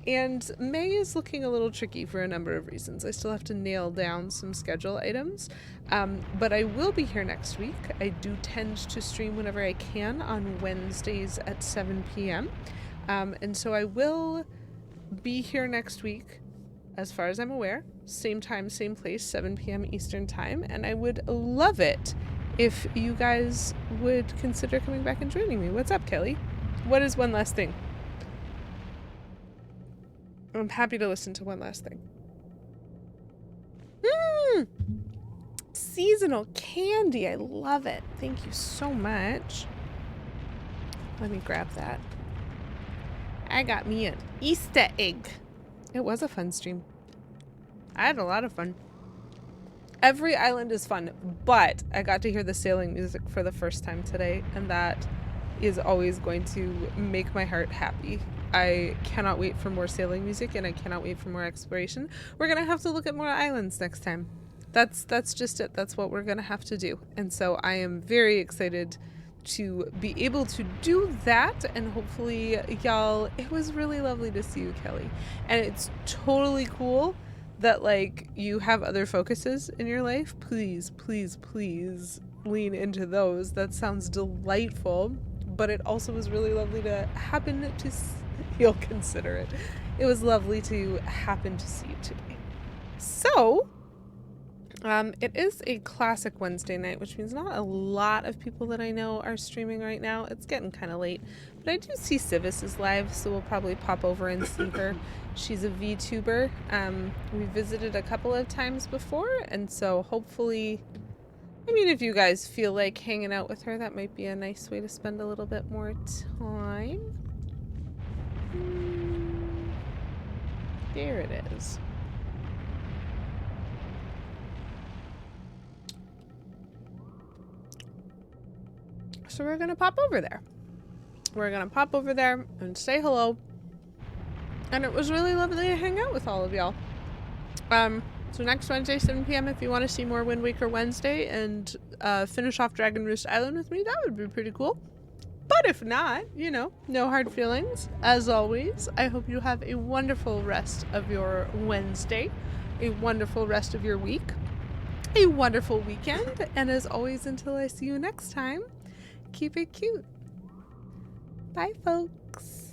And May is looking a little tricky for a number of reasons. I still have to nail down some schedule items, but I will be here next week. I do tend to stream whenever I can on Wednesdays at 7 p.m. And so I will be here next week, as far as I'm aware. Same time, same place, 7 p.m. Eastern time. And I would love it if you guys would consider coming back and joining me. What's up, Kelly? What is one last thing? I'm happy to listen to one last thing. Seasonal candy. I love it. Thank you so much. Let me grab that. I got me an Easter egg. It was a fun stream. I had a lot of fun. Every island is fun, but I got to hear the sailing music for the first time today, and that is always going to make my heart happy. I cannot wait for more sailing music, and I cannot wait for more exploration. We're gonna have to look at more islands next time. That's just it. That's what we're gonna have to do. And so I am very excited to be able to do that, and hopefully y'all, it was really lovely to see you, Kelly. And it's totally cool that like you have other focuses in your life. Please, please, please lean into those. That sounds delightful. But it also was really lovely to happen to you'll consider it. It was lovely to happen to see you today. So, it is a classic Wednesday night, which means not a lot of people that I know are streaming right now. It's getting kind of late, but I do see Civis is live, so we'll probably pop over and see her. She's a VTuber. We visited a couple of times before, and so hopefully I mean, if you guys feel like hanging out with her, that might be a nice way to spend a little bit more time. There it is. So we're gonna pop over there. We're gonna pop over there and say hello. And it was really lovely to hang out with all of y'all. So next Wednesday, 7 p.m. if you want to see more Windwaker Wednesday and finish off Dragon Roost Island with me, that would be pretty cool. But if not, you know, no hard feelings. As always, I hope you have a wonderful rest of your Wednesday, a wonderful rest of your week, a wonderful weekend, and as always, until I see you next time, keep it cute. Bye, folks.